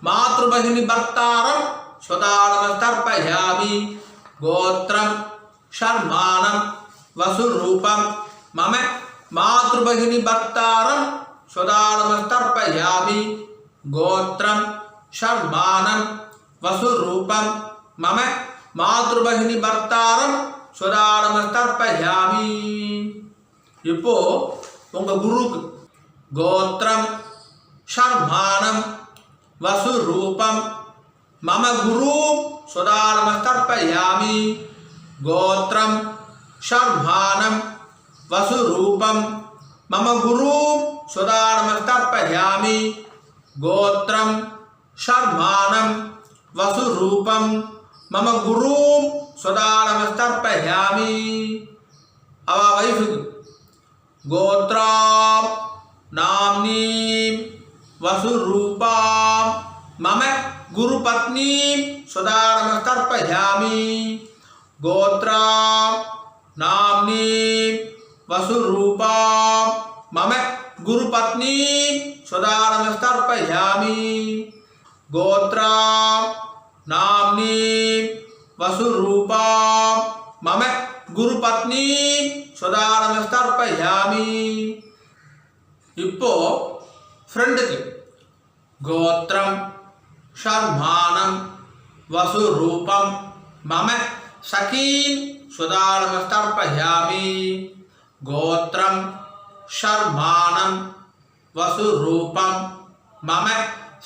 मातृभगिनी भर्तारं स्वदानमस्तर्पयामि गोत्रं शर्मानं वसुरूपं मम मातृभगिनी भर्तारं स्वदानमस्तर्पयामि गोत्रं शर्मानं वसुरूपं मम मातृभगिनी भर्तारं स्वदानमस्तर्पयामि இப்போ உங்க குருக்கு गोत्रं शर्मानं वसुरूपं मम गुरु स्वदानमस्तर्पयामि गोत्रं शर्मानं वसुरूपं मम गुरु स्वदानमस्तर्पयामि गोत्रं शर्मानं वसुरूपं मम गुरु स्वदानमस्तर्पयामि अव वैफ गोत्रां नाम्नीं वसुरूपां मम गुरुपत्नीं स्वदानमस्तर्पयामि गोत्रां नाम्नीं वसुरूपां मम गुरुपत्नीं स्वदानमस्तर्पयामि गोत्रां नाम्नीं वसुरूपां मम गुरुपत्नीं स्वदानमस्तर्पयामि இப்போ ஃப்ரெண்டுக்கு கோத்ரம் ஷர்மானம் வசுரூபம் मम सखीन् स्वदानमस्तर्पयामि गोत्रं शर्माणं वसुरूपं मम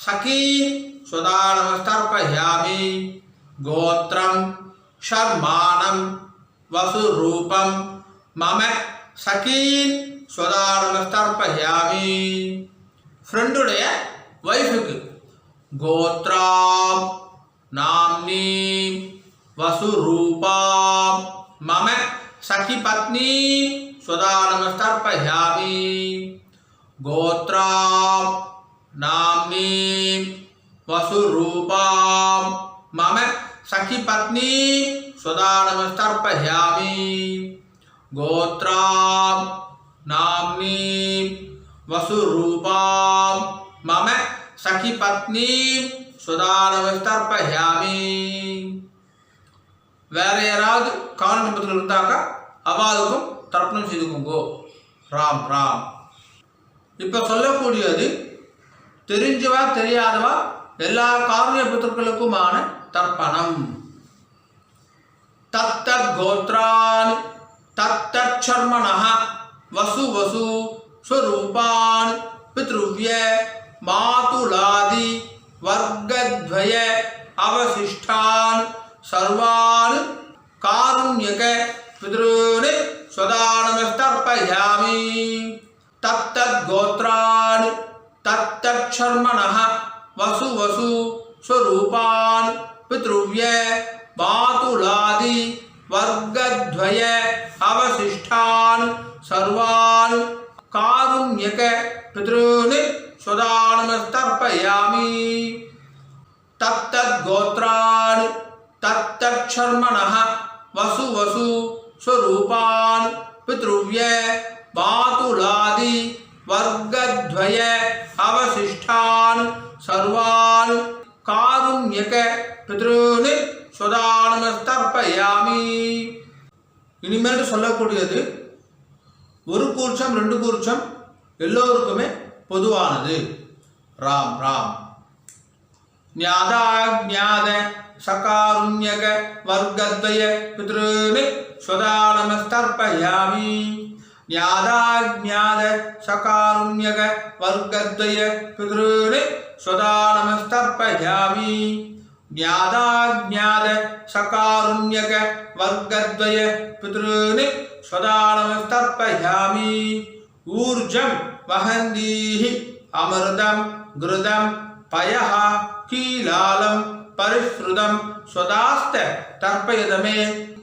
सखीन् स्वदानमस्तर्पयामि गोत्रं शर्माणं वसुरूपं मम सखीन् स्वदानमस्तर्पयामि फ्रेंडुடைய வைஃபுக்கு गोत्रां नाम्नीं वसुरूपां मम सखी पत्नी स्वदानमस्तर्पयामि गोत्रां नाम्नीं वसुरूपां मम सखी पत्नी स्वदानमस्तर्पयामि गोत्रां नाम्नीं वसुरूपां मम सखी पत्नी स्वदानमस्तर्पयामि வேற யாராவது காரண நிமித்தங்கள் இருந்தாக்கா அவாளுக்கும் தர்ப்பணம் செய்துக்கோங்கோ. ராம் ராம். இப்போ சொல்லக்கூடியது தெரிஞ்சவா தெரியாதவா எல்லா காரணிய புத்திரர்களுக்குமான தர்ப்பணம். தத்தத் கோத்ரான் தத்தத் சர்மணः வசு வசு ஸ்வரூபான் பித்ருவ்ய மாதுலாதி வர்கத்வய அவசிஷ்டான் सर्वान् कारुण्यक पितॄन् स्वदानमस्तर्पयामि तत्तद् गोत्रान् तत्तत् शर्मणः वसु वसु स्वरूपान् पितृव्य मातुलादि वर्गद्वय अवशिष्टान् सर्वान् कारुण्यक पितॄन् स्वदानमस्तर्पयामि तत्तद् गोत्रान् तत्तत् शर्मणः वसु वसु स्वरूपान् पितृव्य मातुलादि वर्गद्वय अवशिष्टान् सर्वान् कारुण्यक पितॄन् स्वदानमस्तर्पयामि. இனிமேல் சொல்லக்கூடியது ஒரு கூர்ச்சம் ரெண்டு கூர்ச்சம் எல்லோருக்குமே பொதுவானது. ராம் ராம். ஞாதாக்ஞாத सकारुण्यक वर्गद्वय पितॄन् स्वदानमस्तर्पयामि न्यादाज्ञाद सकारुण्यक वर्गद्वय पितॄन् स्वदानमस्तर्पयामि न्यादाज्ञाद सकारुण्यक वर्गद्वय पितॄन् स्वदानमस्तर्पयामि ऊर्जं वहन्तीः अमृतं घृतं पयः कीलालं परिश्रुतं स्वदास्त तर्पयदमे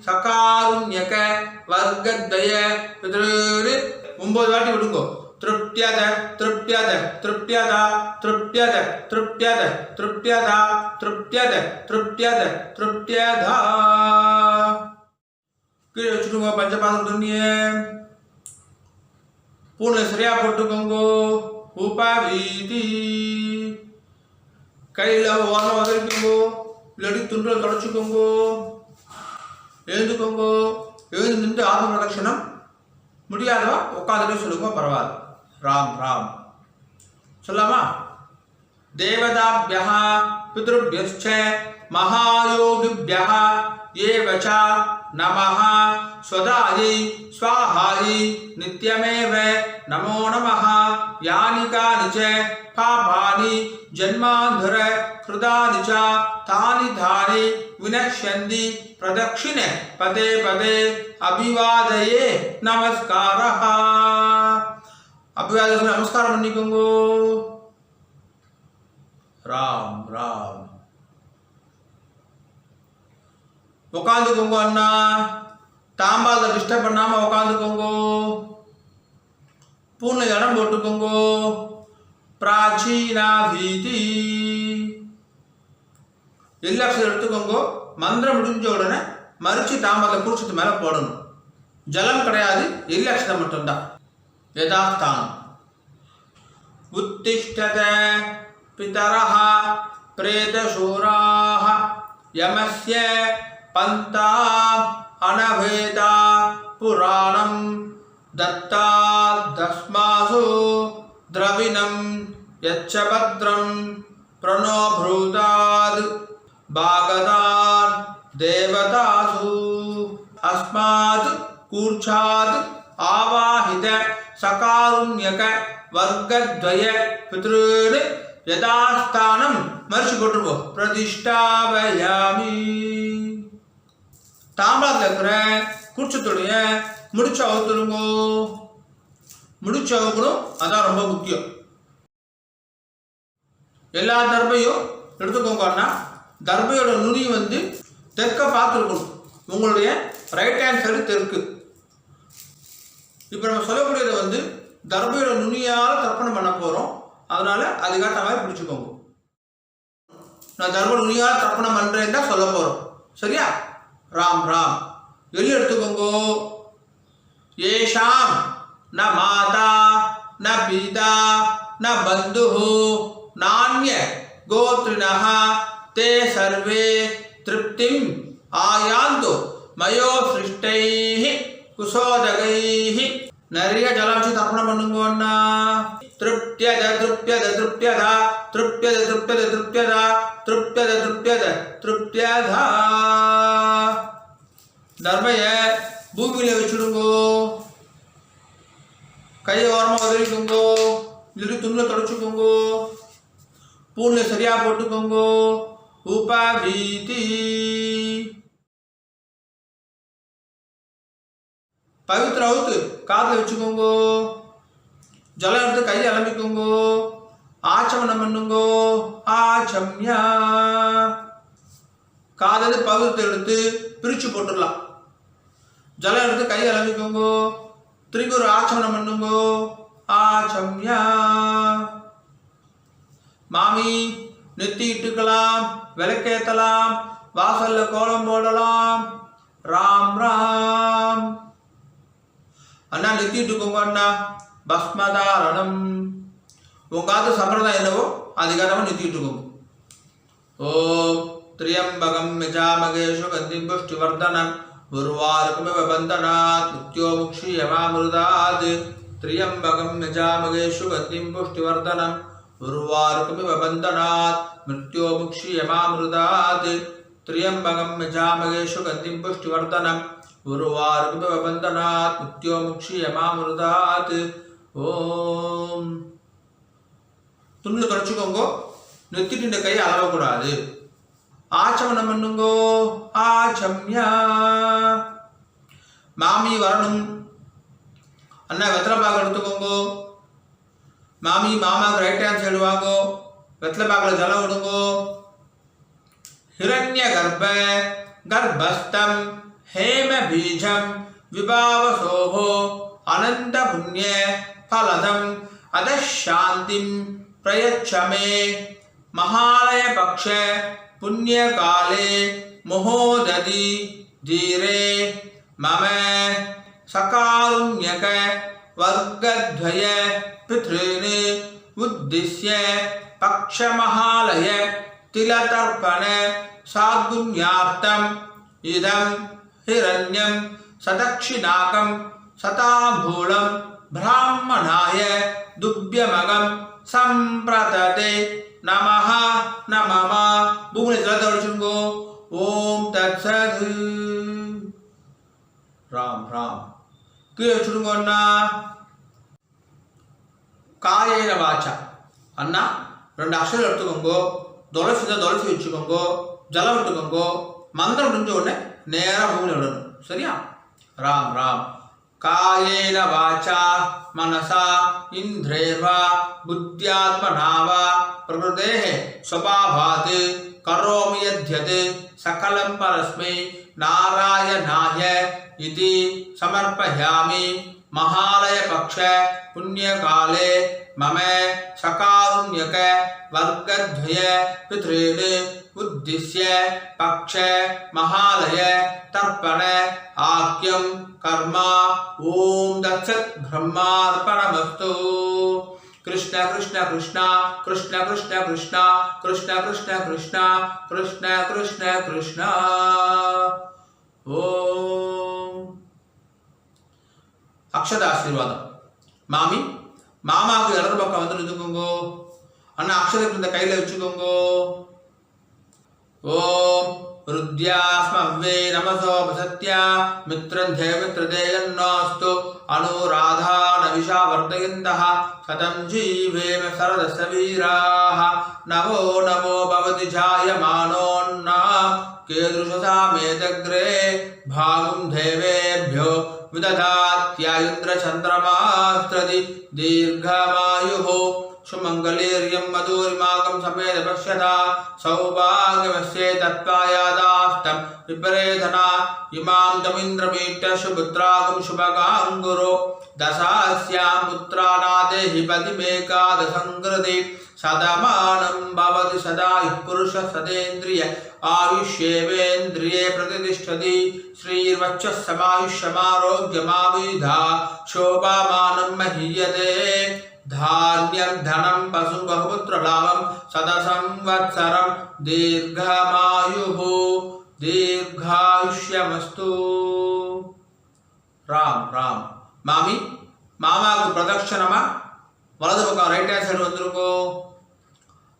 सकारुण्यक वर्गद्वय पितॄन् 9 வாட்டி விடுங்கோ. तृप्यद तृप्यद तृप्यद तृप्यद तृप्यद तृप्यद तृप्यद तृप्यद तृप्यद கீழே வச்சுக்கோங்க. பஞ்சபாத்திரம் துணிய பூனை சரியா போட்டுக்கோங்கோ. உபவீதி கையில் ஓரம் வதரிக்கோங்கோ. இல்லாட்டி துண்டல் தொடச்சிக்கோங்கோ. எழுந்துக்கோங்கோ. எழுந்து நின்று ஆத்ம பிரதட்சணம் முடியாதவா உட்காந்துட்டு சொல்லுங்க, பரவாயில்ல. ராம் ராம் சொல்லாமா? தேவதாபியः பித்ருभ्यश्च महायोगिभ्यः एव च नमः स्वदायै स्वाहायै नित्यमेव नमो नमः यानि कानि च पापानि जन्मान्धर कृतानि च तानि धानि विनश्यन्ति प्रदक्षिण पदे पदे अभिवादये नमस्कारः. अभिवादन नमस्कार பண்ணிக்கோங்கோ. ராம் ராம். உட்காந்துக்கோங்க அண்ணா. தாம்பால டிஸ்டர்ப் பண்ணாம உட்காந்துக்கோங்கோ. பூனை இடம் போட்டுக்கோங்கோ. பிராச்சீனா பீதி எல்லா எடுத்துக்கோங்கோ. மந்திரம் முடிஞ்ச உடனே மறிச்சு தாம்பால குடிச்சது மேல போடணும். ஜலம் கிடையாது, எல்லக்ஷதம் மட்டும்தான். यथास्थान उत्तिष्ठत पितरः प्रेतशूराः यमस्य पन्ताम् अनभेदा पुराणं दत्तादस्मासु द्रविणं यच्च भद्रं प्रणो भ्रूताद् भागदान् தேவதாசு அஸ்மாத் கூர்ச்சாத் ஆவாஹித சகாருண்யக வர்க்கத்வய பித்ருன் யதாஸ்தானம் மறுச்சு கொட்டுருவோம். பிரதிஷ்டாபயாமி. தாம்பாளத்தில் இருக்கிற கூர்ச்சத்துடைய முடிச்சு அவுத்துருங்கோ. முடிச்சு அவுக்கணும், அதான் ரொம்ப முக்கியம். எல்லா தர்பையும் எடுத்துக்கோங்கன்னா தர்பையோட நுனி வந்து தெற்க பார்த்துருக்கணும். உங்களுடைய ரைட் ஹேண்ட் சைடு தெற்கு. இப்போ நம்ம சொல்லக்கூடியதை வந்து தர்பையோட நுனியால் தர்ப்பணம் பண்ண போகிறோம். அதனால் அதுக்காக மாதிரி பிடிச்சிக்கோங்க. நான் தர்ப நுனியால் தர்ப்பணம் பண்ணுறேன் தான் சொல்ல போகிறோம். சரியா? ராம் ராம். எள்ளு எடுத்துக்கோங்க. ஏஷாம் ந மாதா ந பிதா ந பந்து நானிய கோத்ரிணஹ தே சர்வே திருப்திம் ஆயாந்து மயோ சிருஷ்டைஹி குசோதகைஹி. நிறைய ஜலம் வச்சு தர்ப்பணம் பண்ணுங்கன்னா திருப்தியத திருப்தியத திருப்தியதா திருப்தியத திருப்தியத திருப்தியதா திருப்தியத திருப்தியத திருப்தியதா. தர்மைய பூமியில வச்சுடுங்கோ. கையை ஓரமாக உதவிக்கோங்கோ. இல்லாட்டி துணியில் தொடச்சுக்கோங்கோ. பூனில் சரியாக போட்டுக்கோங்கோ. உபவீதி. பவித்திர அவுத்து காதில் வச்சுக்கோங்கோ. ஜலம் எடுத்து கையை அலம்பிக்கோங்கோ. ஆச்சமனம் பண்ணுங்கோ. ஆச்சம்யா. காதது பவித்திரத்தை எடுத்து பிரித்து போட்டுடலாம். ஜலம் எடுத்து கையை அலம்பிக்கோங்கோ. திரும்பி ஒரு ஆச்சமனம் பண்ணுங்கோ. ஆச்சம்யா. மாமி நெத்தி இட்டுக்கலாம், விளக்கேற்றலாம், வாசல்ல கோலம் போடலாம். ராம் ராம். அண்ணா நெத்தி இட்டுக்கோங்க. அண்ணா பஸ்மதாரணம். உங்காது சம்பிரதாயம் என்னவோ அதுக்காக நெத்தி இட்டுக்கோங்க. ஓம் திரியம்பகம் யஜாமகேஷு கந்திம் புஷ்டிவர்தனம் உருவாருக்குமிவ பந்தனாத் மிருத்யோமுக்ஷீயமாமிருதாத். திரியம்பகம் யஜாமகேஷு கந்திம் புஷ்டிவர்தனம் உருவாருக்குமிவ பந்தனாத் மிருத்யோமுக்ஷீயமாமிருதாத். திரியம்பகம் யஜாமகேஷு கந்திம் புஷ்டிவர்தனம் உருவாருக்குமிவ பந்தனாத் மிருத்யோமுக்ஷீயமாமிருதாத். ஓம். துணியில் தொடச்சுக்கோங்க. நெத்திட்டு இந்த கையை அளவக்கூடாது. ஆச்சமனம் பண்ணுங்கோ. ஆச்சம்யா. மாமி வரணும். அண்ணா வெத்தலை பாக்கு எடுத்துக்கோங்கோ. மாமி மாமாவுக்கு ரைட் ஹேண்ட் சைடு வாங்கோ. வெத்தலை பாக்கில் ஜலம் விடுங்கோ. ஹிரண்ய கர்ப்ப கர்ப்பஸ்தம் ஹேம பீஜம் விபாவசோஹோ அனந்த புண்ணிய பலதம் அதசாந்திம் பிரயச்சமே மகாலய பக்ஷ புண்ணிய காலே முஹோததி தீரே மம சகாருண்யக வர்க்கத்வய பித்ருன் உத்திஸ்ய பக்ஷ மகாலய திலதர்ப்பண சாத்குண்யார்த்தம் இதம் ஹிரண்யம் சதக்ஷிணாகம் சதாம்பூலம் பிராமணாய துப்யமகம் சம்பிரததே நமஹ நமம. பூமியை ஜலத்தை அடிச்சுங்கோ. ஓம் தத்சத். ராம் ராம். கீழே வச்சுடுங்க. அண்ணா காயேன வாச்சா. அண்ணா 2 அக்ஷரம் எடுத்துக்கோங்கோ. துளசி வச்சுக்கோங்கோ. ஜலம் விட்டுக்கோங்கோ. மந்திரம் முடிஞ்ச உடனே நேராக பூமியில் விடணும். சரியா? ராம் ராம். காயேன வாச்சா மனசா இந்திரேவா புத்தியாத்மனாவா பிரகிருதேஹ ஸ்வபாவாத் கரோமி யத்யத் சகலம் பரஸ்மை நாராயணாய இதி சமர்ப்பயாமி. மகாலய பக்ஷ புண்ணிய காலே மம சகாருண்யக வர்க்கத்வய பித்ருன் உத்திஸ்ய பக்ஷ மகாலய தர்ப்பண ஆக்யம் கர்மா. ஓம் தத்சத். பிரம்மார்ப்பணமஸ்து. கிருஷ்ண கிருஷ்ண கிருஷ்ணா கிருஷ்ண கிருஷ்ண கிருஷ்ணா கிருஷ்ண கிருஷ்ண கிருஷ்ணா கிருஷ்ண கிருஷ்ண கிருஷ்ணா. ஓம். அக்ஷத ஆசீர்வாதம். மாமி மாமாவுக்கு இடது பக்கம் வந்து நிறுத்துக்கோங்கோ. அண்ணா அக்ஷதத்தை இந்த கையில் வச்சுக்கோங்கோ. ஓம் रुद्यास्मव्ये नमसो वसत्य मित्रं मित्रदेयन्नास्तु अनुराधानविषा वर्धयन्तः शतं जीवेम शरदस्वीराः नमो नमो भवति जायमानोन्ना कीदृशसा मेदग्रे भागं देवेभ्यो विदधात्यायुन्द्रचन्द्रमास्त्रदि दीर्घमायुः सुमङ्गलीर्यं मधुरिमाकं समेत पश्यता सौभाग्यमस्ये तत्त्वायादास्तं विपरेधना इमां तमिन्द्रमीट्य सुपुत्रागं शुभगां गुरो दशास्यां पुत्रानादेहि पतिमेकादशङ्कृति सदमानं भवति सदा पुरुषः सदेन्द्रिय आयुष्येवेन्द्रिये प्रतिष्ठति श्रीर्वक्षस्समायुष्यमारोग्यमाविधा शोभामानं महीयते धान्यं धनं पशु बहुपुत्रलाभं शतसंवत्सरं दीर्घमायुः दीर्घायुष्यमस्तु राम राम मामी மாமாவுக்கு பிரதட்சணமா வலது பக்கம் ரைட் ஹேண்ட் சைடு வந்துருங்கோ.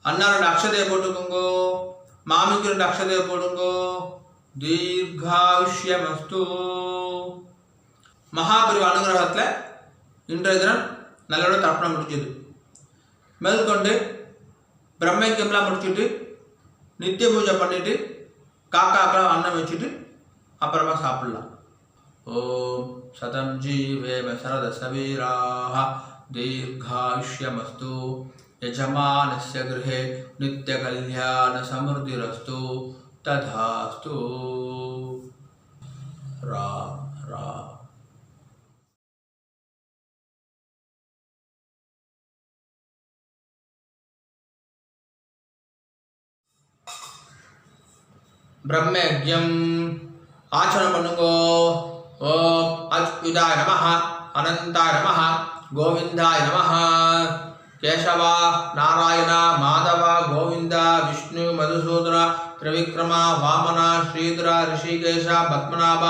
அண்ணா 2 அக்ஷதையை போட்டுக்கோங்கோ. மாமிக்கு 2 அக்ஷதையை போடுங்கோ. தீர்காயுஷ்யமஸ்து. மகாபரிவ அனுகிரகத்தில் இன்றைய தினம் நல்லோட தர்ப்பணம் முடிச்சது. மேற்கொண்டு பிரம்மைக்கம்லாம் முடிச்சுட்டு நித்திய பூஜை பண்ணிட்டு காக்காக்கெல்லாம் அன்னம் வச்சுட்டு அப்புறமா சாப்பிடலாம். ஓம் शतं जीवेम शरदस्वीराः दीर्घायुष्यमस्तु यजमानस्य गृहे नित्यकल्याणसमृद्धिरस्तु तथास्तु. राम राम. ब्रह्मयज्ञम आचरण பண்ணுங்கோ. ओम अच्युताय नमः, अनंताय नमः, गोविंदाय नमः. केशव नारायण माधव गोविंद विष्णु मधुसूदन त्रिविक्रम वामन श्रीधर ऋषिकेश पद्मनाभ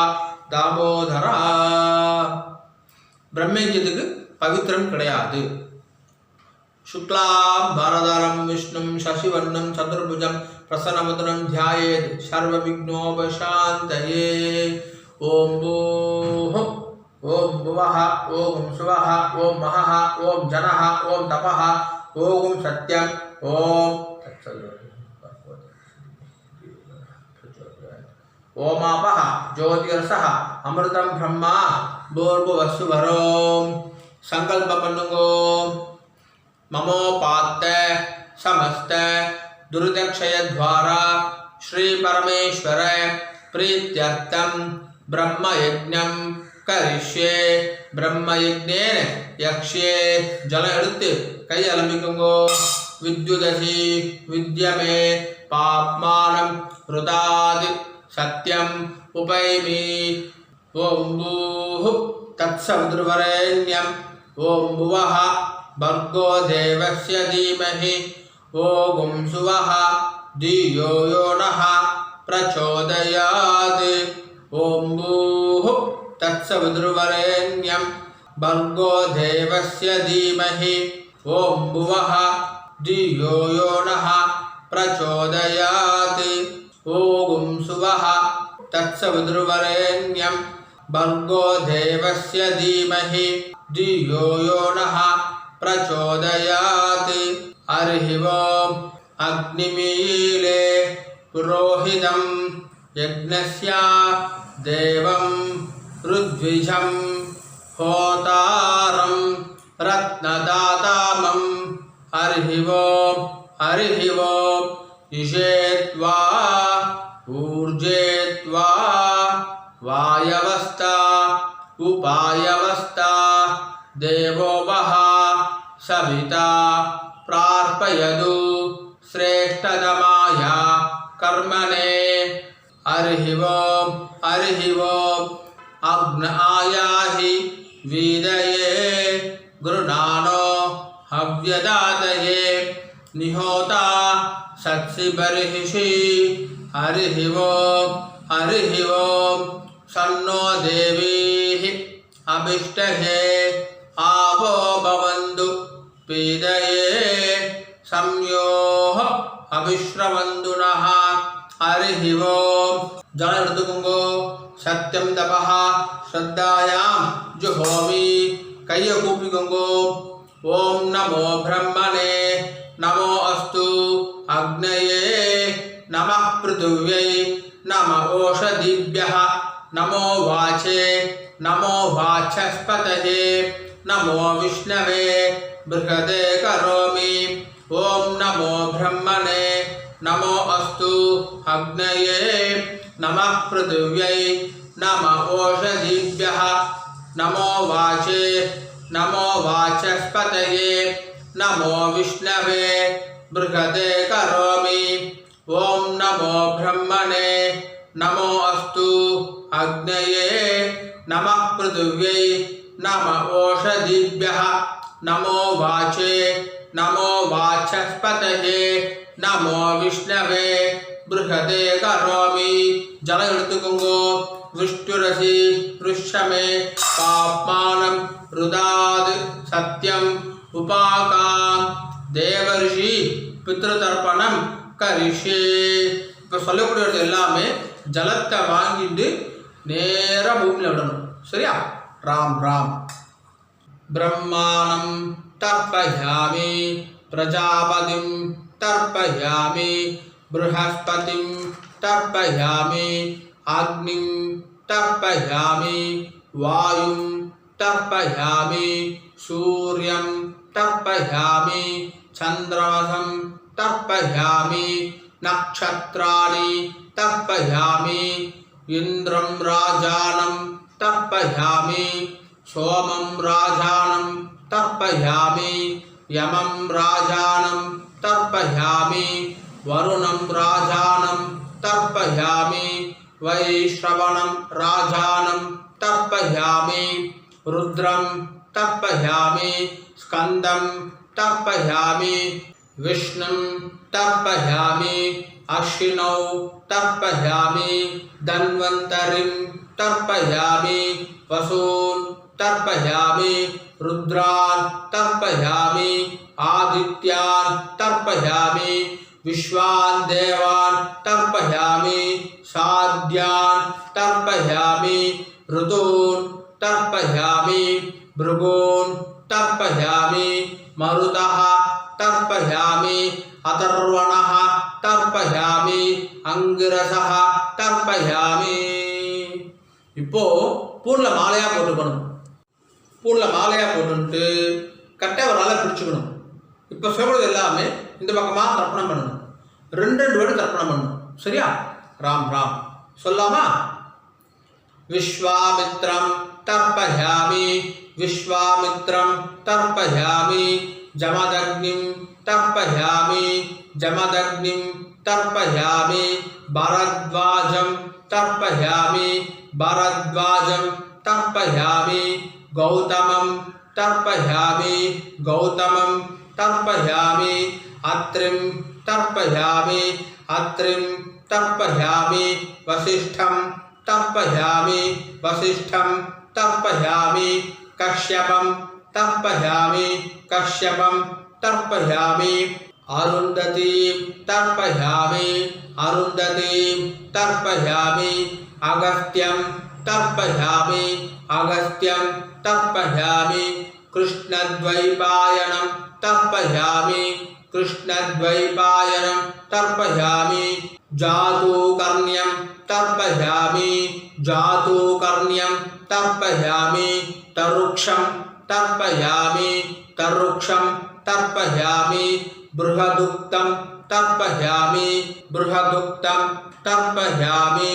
दामोदर. ब्रह्मयज्ञத்துக்கு பவித்திரம் கிடையாது. शुक्लां भरधरं विष्णुं शशिवर्णं चतुर्भुजं प्रसन्नवदनं ध्यायेत् सर्वविघ्नोपशान्तये. ओम भूः ओम भुवः ओम सुवः ओम महः ओम जनः ओम तपः ओम सत्यं ओम ओमापः ज्योतिरसः अमृतं ब्रह्मा भूर्भुवस्सुवरों. संकल्प பண்ணுங்கோ. ममोपात्त समस्त दुर्दक्षय द्वारा श्री परमेश्वर प्रीत्यर्थं ब्रह्मयज्ञं करिष्ये. ब्रह्मयज्ञेन यक्ष्ये. जल எடுத்து கை அலம்பிக்குங்கோ. विद्युदसि विद्यमे पाप्मानं ऋतादि सत्यं उपैमि. ओम भूः तत्सवितुर्वरेण्यं ओम भुवः भर्गो देवस्य धीमहि ओम सुवः धियो यो नः प्रचोदयात्. ओम भूः तत्सवितुर्वरेण्यं भर्गो देवस्य धीमहि ओम भुवः धियो यो नः प्रचोदयात्. ओम सुवः तत्सवितुर्वरेण्यं भर्गो देवस्य धीमहि धियो यो नः प्रचोदयात्. हरिः ओम. अग्निमीले पुरोहितं यज्ञस्य देवं ऋद्विजं होतारं रत्नदातामं. हरिः ओम. हरिः ओम. इषेत्वा ऊर्जेत्वा वायवस्था उपायवस्था देवो वः सविता प्रार्पयतु श्रेष्ठतमाय कर्मणे. हरिः ओम. हरिः ओम. अग्न आयाहि वीदये गृणानो हव्यदातये निहोता सत्सि बर्हिषि. हरिः ओम. हरिः ओम. सन्नो देवीः अभिष्टहे आवो भवन्तु पीदये संयोः अभिश्रवन्तु नः. हरिः ओम. ஜலம் எடுத்துக்கோங்கோ. சத்தியம் தபஹ ஸ்ரத்தாயாம் ஜுஹோமி. கையை கூப்பிக்கோங்கோ. ஓம் நமோ பிரம்மணே நமோ அஸ்து அக்னயே நமः பிருதிவ்யை நம ஓஷதிभ्यः நமோ வாச்சே நமோ வாசஸ்பதயே நமோ விஷ்ணவே பிருஹதே கரோமி. ஓம் நமோ பிரம்மணே நமோ அஸ்து அக்னயே நமः பிருதிவ்யை நம ஓஷதிभ्यः நமோ வாச்சே நமோ வாசஸ்பதயே நமோ விஷ்ணவே பிருஹதே கரோமி. ஓம் நமோ பிரம்மணே நமோ அஸ்து அக்னயே நமः பிருதிவ்யை நம ஓஷதிभ्यः நமோ வாச்சே நமோ வாசஸ்பதயே நமோ விஷ்ணவே பிருஹதே கரோமி. ஜலம் எடுத்துக்கோங்கோ. விஷ்ணுரசி ருஷ்யமே பாப்மானம் ருதாத் சத்யம் உபாகாம் தேவர்ஷி பித்ருதர்ப்பணம் கரிஷே. இப்போ சொல்லக்கூடியது எல்லாமே ஜலத்தை வாங்கிட்டு நேராக பூமியில் விடணும். சரியா? ராம் ராம். பிரம்மாணம் தர்ப்பயாமி பிரஜாபதிம் தர்ப்பயாமி ப்ருஹஸ்பதிம் தர்ப்பயாமி அக்னிம் தர்ப்பயாமி வாயும் தர்ப்பயாமி சூர்யம் தர்ப்பயாமி சந்திரமசம் தர்ப்பயாமி நக்ஷத்ராணி தர்ப்பயாமி இந்திரம் ராஜானம் தர்ப்பயாமி சோமம் ராஜானம் தர்ப்பயாமி யமம் ராஜானம் தர்ப்பயாமி வருணம் ராஜானம் தர்ப்பயாமி வைஷ்ரவணம் ராஜானம் தர்ப்பயாமி ருத்ரம் தர்ப்பயாமி ஸ்கந்தம் தர்ப்பயாமி விஷ்ணும் தர்ப்பயாமி அஸ்வினௌ தர்ப்பயாமி தன்வந்தரிம் தர்ப்பயாமி வசூன் தர்ப்பயாமி ருத்ரான் தர்ப்பயாமி ஆதித்யான் தர்ப்பயாமி விஸ்வான் தேவான் தர்ப்பயாமி சாத்யான் தர்ப்பயாமி ருதூன் தர்ப்பயாமி भृगून् तर्पयामि मरुतः तर्पयामि अथर्वणः तर्पयामि अंगिरसः तर्पयामि. இப்போ பூர்ல மாலையா போட்டுக்கணும். பூர்ல மாலையா போட்டுட்டு கட்டை வரலால பிடிச்சுக்கணும். இப்போ சொல்றது எல்லாமே இந்த பக்கமா தர்ப்பணம் பண்ணணும். ரெண்டு வாட்டி தர்ப்பணம் பண்ணணும். சரியா? ராம் ராம் சொல்லாமா? विश्वामित्रं तर्पयामि विश्वामित्रं तर्पयामि जमदग्निं तर्पयामि जमदग्निं तर्पयामि भरद्वाजं तर्पयामि भरद्वाजं तर्पयामि गौतमं तर्पयामि गौतमं तर्पयामि अत्रिं तर्पयामि अत्रिं तर्पयामि वसिष्ठं तर्पयामि वसिष्ठं तर्पयामि कश्यपं तर्पयामि कश्यपं तर्पयामि अरुन्धतीं तर्पयामि अरुन्धतीं तर्पयामि अगस्त्यं तर्पयामि अगस्त्यं तर्पयामि कृष्णद्वैपायनं तर्पयामि कृष्णद्वैपायनं तर्पयामि जातूकर्ण्यं तर्पयामि जातूकर्ण्यं तर्पयामि तरुक्षं तर्पयामि तरुक्षं तर्पयामि बृहदुक्तं तर्पयामि बृहदुक्तं तर्पयामि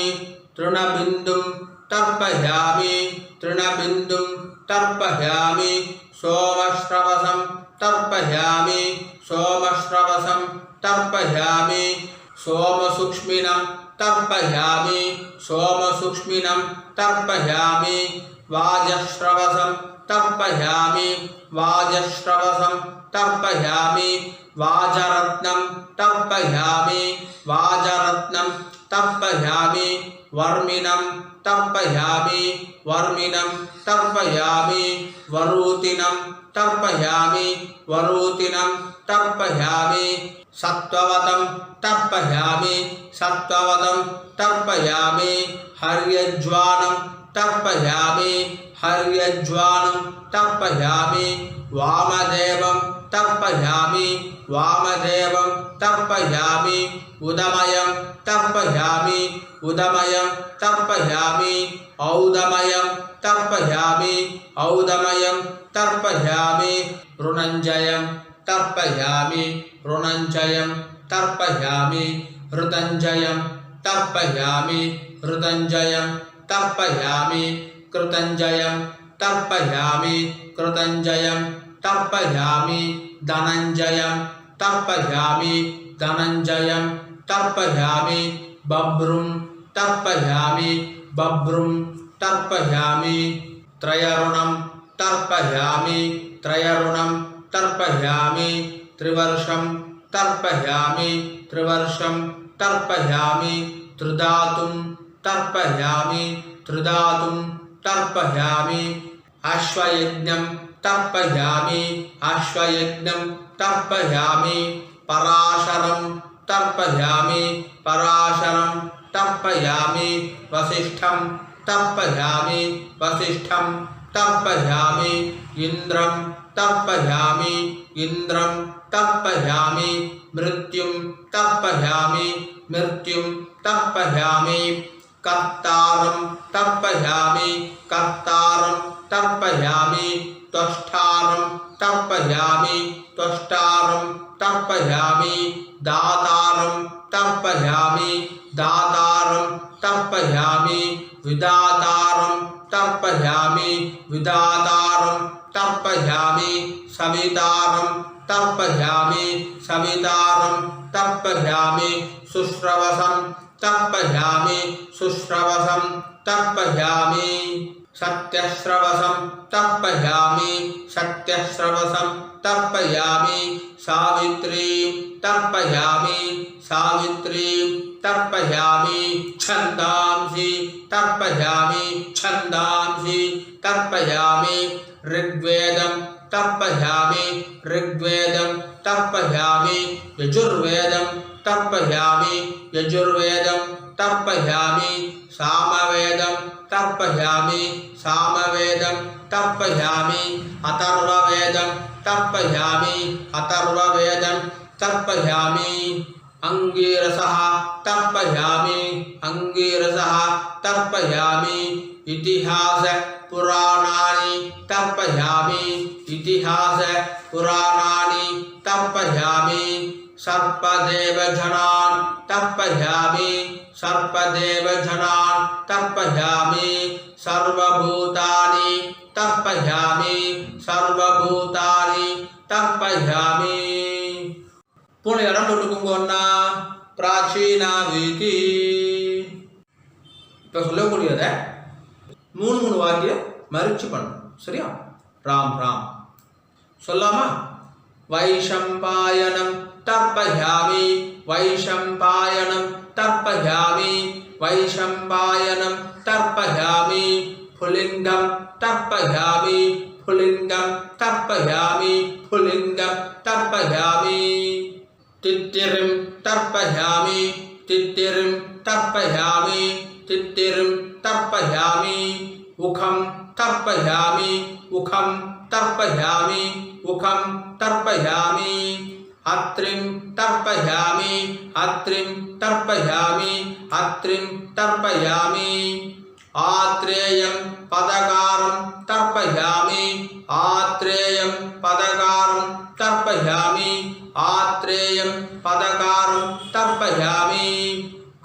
तृणबिन्दुं तर्पयामि तृणबिन्दुं तर्पयामि सोमश्रवसं तर्पयामि सोमश्रवसं तर्पयामि सोमसूक्ष्मिनं तर्पयामि सोमसूक्ष्मिनं तर्पयामि वाजश्रवसं तर्पयामि वाजश्रवसं तर्पयामि वाजरत्नं तर्पयामि वाजरत्नं तर्पयामि वर्मिनं तर्पयामि वर्मिनं तर्पयामि वरूतिनं तर्पयामि वरूतिनं तर्पयामि सत्त्ववतं तर्पयामि सत्त्ववतं तर्पयामि हर्यज्वानं तर्पयामि हर्यज्वानं तर्पयामि वामदेवं तर्पयामि वामदेवं तर्पयामि उदमयं तर्पयामि उदमयं तर्पयामि औदमयं तर्पयामि औदमयं तर्पयामि ऋणञ्जयं तर्पयामि ऋणञ्जयं तर्पयामि ऋतञ्जयं तर्पयामि ऋतञ्जयं तर्पयामि कृतञ्जयं तर्पयामि कृतञ्जयं तर्पयामि धनञ्जयं तर्पयामि धनञ्जयं तर्पयामि बभ्रुं तर्पयामि बभ्रुं तर्पयामि त्रयऋणं तर्पयामि त्रयऋणं तर्पयामि त्रिवर्षं तर्पयामि त्रिवर्षं तर्पयामि त्रिधातुं तर्पयामि त्रिधातुं तर्पयामि अश्वयज्ञं तर्पयामि अश्वयज्ञं तर्पयामि पराशरं तर्पयामि पराशरं तर्पयामि वसिष्ठं तर्पयामि वसिष्ठं तर्पयामि इन्द्रं तर्पयामि इन्द्रं तर्पयामि मृत्युं तर्पयामि मृत्युं तर्पयामि कर्तारं तर्पयामि कर्तारं तर्पयामि त्वष्टारं तर्पयामि त्वष्टारं तर्पयामि दातारं तर्पयामि दातारं तर्पयामि विधातारं तर्पयामि विधातारं तर्पयामि सवितारं तर्पयामि सवितारं तर्पयामि शुश्रवसं तर्पयामि शुश्रवसं तर्पयामि सत्यश्रवसं तर्पयामि सत्यश्रवसं तर्पयामि सावित्रीं तर्पयामि सावित्रीं तर्पयामि छन्दांसि तर्पयामि छन्दांसि तर्पयामि ऋग्वेदं तर्पयामि ऋग्वेदं तर्पयामि यजुर्वेदं तर्पयामि यजुर्वेदं तर्पयामि सामवेदं तर्पयामि सामवेदं तर्पयामि अथर्ववेदं तर्पयामि अथर्ववेदं तर्पयामि अंगीरसः तर्पयामि अंगीरसः तर्पयामि इतिहास पुराणानि तर्पयामि इतिहास पुराणानि तर्पयामि सर्पदेवजनान् तर्पयामि सर्पदेवजनान् तर्पयामि सर्वभूतानि तर्पयामि सर्वभूतानि तर्पयामि பூனை இடம் போட்டுக்கோங்கன்னா பிராச்சீனா வீதி. இப்போ சொல்லக்கூடியதை மூணு வாக்கியம் மறிச்சு பண்ணணும். சரியா? ராம் ராம் சொல்லாமா? வைஷம்பாயனம் தர்ப்பயாமி வைஷம்பாயனம் தர்ப்பயாமி வைஷம்பாயனம் தர்ப்பயாமி புலிங்கம் தர்ப்பயாமி புலிங்கம் தர்ப்பயாமி புலிங்கம் தர்ப்பயாமி तित्तिरिं तर्पयामि तित्तिरिं तर्पयामि तित्तिरिं तर्पयामि उखं तर्पयामि उखं तर्पयामि उखं तर्पयामि अत्रिं तर्पयामि अत्रिं तर्पयामि अत्रिं तर्पयामि आत्रेयं पदकारं तर्पयामि आत्रेयं पदकारं तर्पयामि आत्रेयं पदकारं तर्पयामि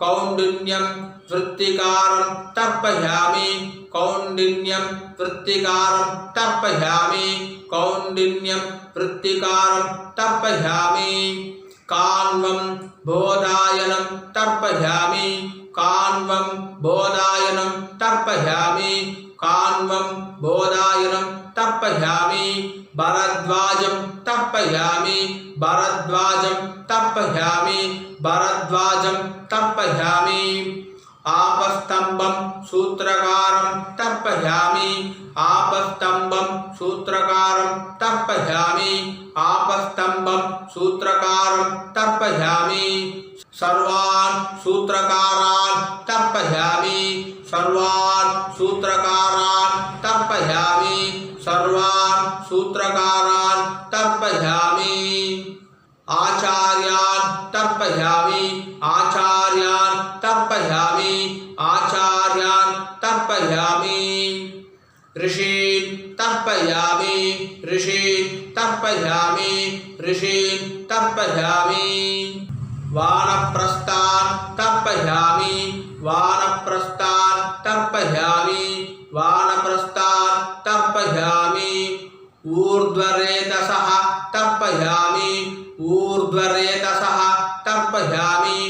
कौण्डिन्यं वृत्तिकारं तर्पयामि कौण्डिन्यं वृत्तिकारं तर्पयामि कौण्डिन्यं वृत्तिकारं तर्पयामि कान्वं बोधायनं तर्पयामि कान्वं बोधायनं तर्पयामि कान्वं बोधायनं तर्पयामि भरद्वाजं तर्पयामि भरद्वाजं तर्पयामि भरद्वाजं तर्पयामि आपस्तम्भं सूत्रकारं तर्पयामि आपस्तंभं सूत्रकारं तर्पयामि आपस्तंभं सूत्रकारं तर्पयामि सर्वान् सूत्रकारान् तर्पयामि सर्वान् सूत्रकारान् तर्पयामि सर्वान् सूत्रकारान् तर्पयामि आचार्यान् तर्पयामि आचार्यान् तर्पयामि आचार्यान् तर्पयामि ऋषीन् तर्पयामि ऋषीन् तर्पयामि ऋषीन् तर्पयामि वानप्रस्थान् तर्पयामि वानप्रस्थान् तर्पयामि वानप्रस्थान् तर्पयामि ऊर्ध्वरेतसः तर्पयामि ऊर्ध्वरेतसः तर्पयामि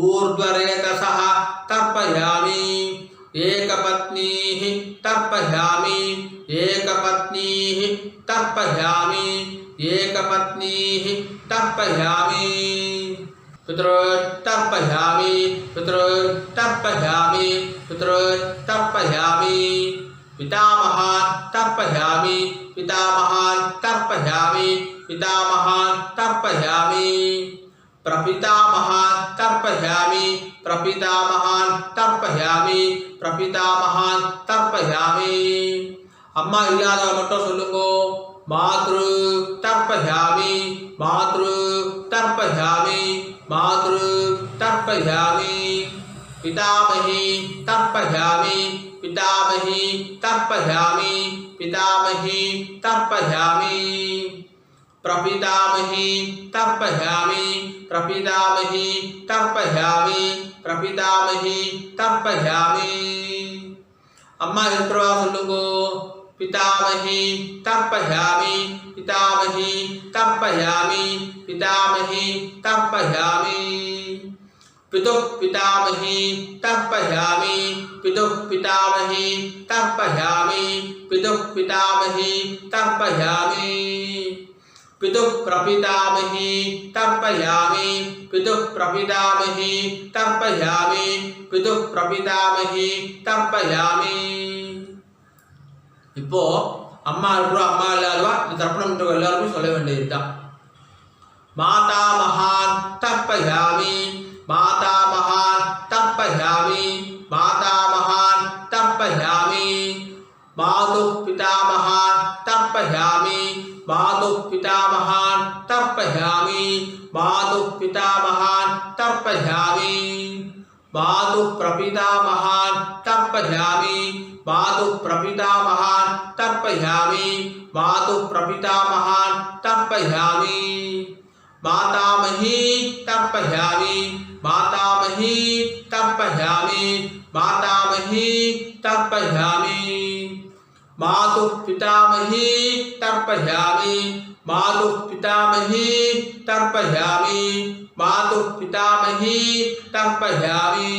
ऊर्ध्वरेतसः तर्पयामि एकपत्नीः तर्पयामि एकपत्नीः तर्पयामि एकपत्नीः तर्पयामि पितॄन् तर्पयामि पितॄन् तर्पयामि पितॄन् तर्पयामि पितामहान् तर्पयामि पितामहान् तर्पयामि पितामहान् तर्पयामि प्रपितामहान् तर्पयामि प्रपितामहान् तर्पयामि प्रपितामहान् तर्पयामि अम्मा इल्लादवங்க மட்டும் சொல்லுங்க मातृ तर्पयामि मातृ तर्पयामि मातृ तर्पयामि पितामही तर्पयामि पितामही तर्पयामि पितामही तर्पयामि प्रपितामही तर्पयामि प्रपितामही तर्पयामि प्रपितामही तर्पयामि अम्मा இருக்கிறவா சொல்லுங்க पितामही तर्पयामि पितामही तर्पयामि पितामही तर्पयामि पितुः पितामही तर्पयामि पितुः पितामही तर्पयामि पितुः पितामही तर्पयामि पितुः प्रपितामही तर्पयामि पितुः प्रपितामही तर्पयामि पितुः प्रपितामही तर्पयामि இப்போ அம்மா இருக்கிறோம் அம்மா இல்லாதவா இந்த தர்ப்பணம் எல்லாருமே சொல்ல வேண்டியதுதான் मातामहान् तर्पयामि मातामहान् तर्पयामि मातामहान् तर्पयामि मातुः पितामहान् तर्पयामि मातुः पितामहान् तर्पयामि मातुः पितामहान् तर्पयामि मातुः प्रपितामहान् तर्पयामि मातुः प्रपितामहान् तर्पयामि मातुः प्रपितामहान् तर्पयामि मातामही तर्पयामि मातामही तर्पयामि मातामही तर्पयामि मातुः पितामही तर्पयामि मातुः पितामही तर्पयामि मातुः पितामही तर्पयामि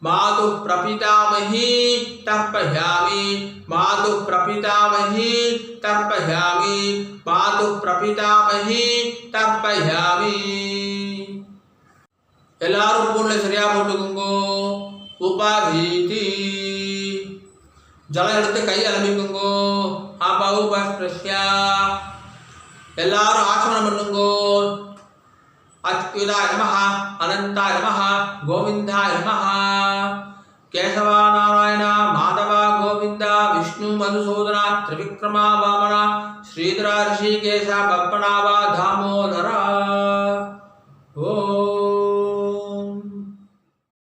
मातुः प्रपितामही तर्पयामि मातुः प्रपितामही तर्पयामि मातुः प्रपितामही तर्पयामि எல்லாரும் பூன்ல சரியா போட்டுக்கோங்க உபாதீதி ஜலம் எடுத்து கை அலம்பிக்கோங்க ஆபாவு பஸ்பிரஸ்யா எல்லாரும் ஆசனம் பண்ணுங்க अच्युताय नमः अनंताय नमः गोविंदाय नमः केशव नारायण माधव गोविंद विष्णु मधुसूदन त्रिविक्रमा वामन श्रीधर ऋषिकेश पद्मनाभ दामोदर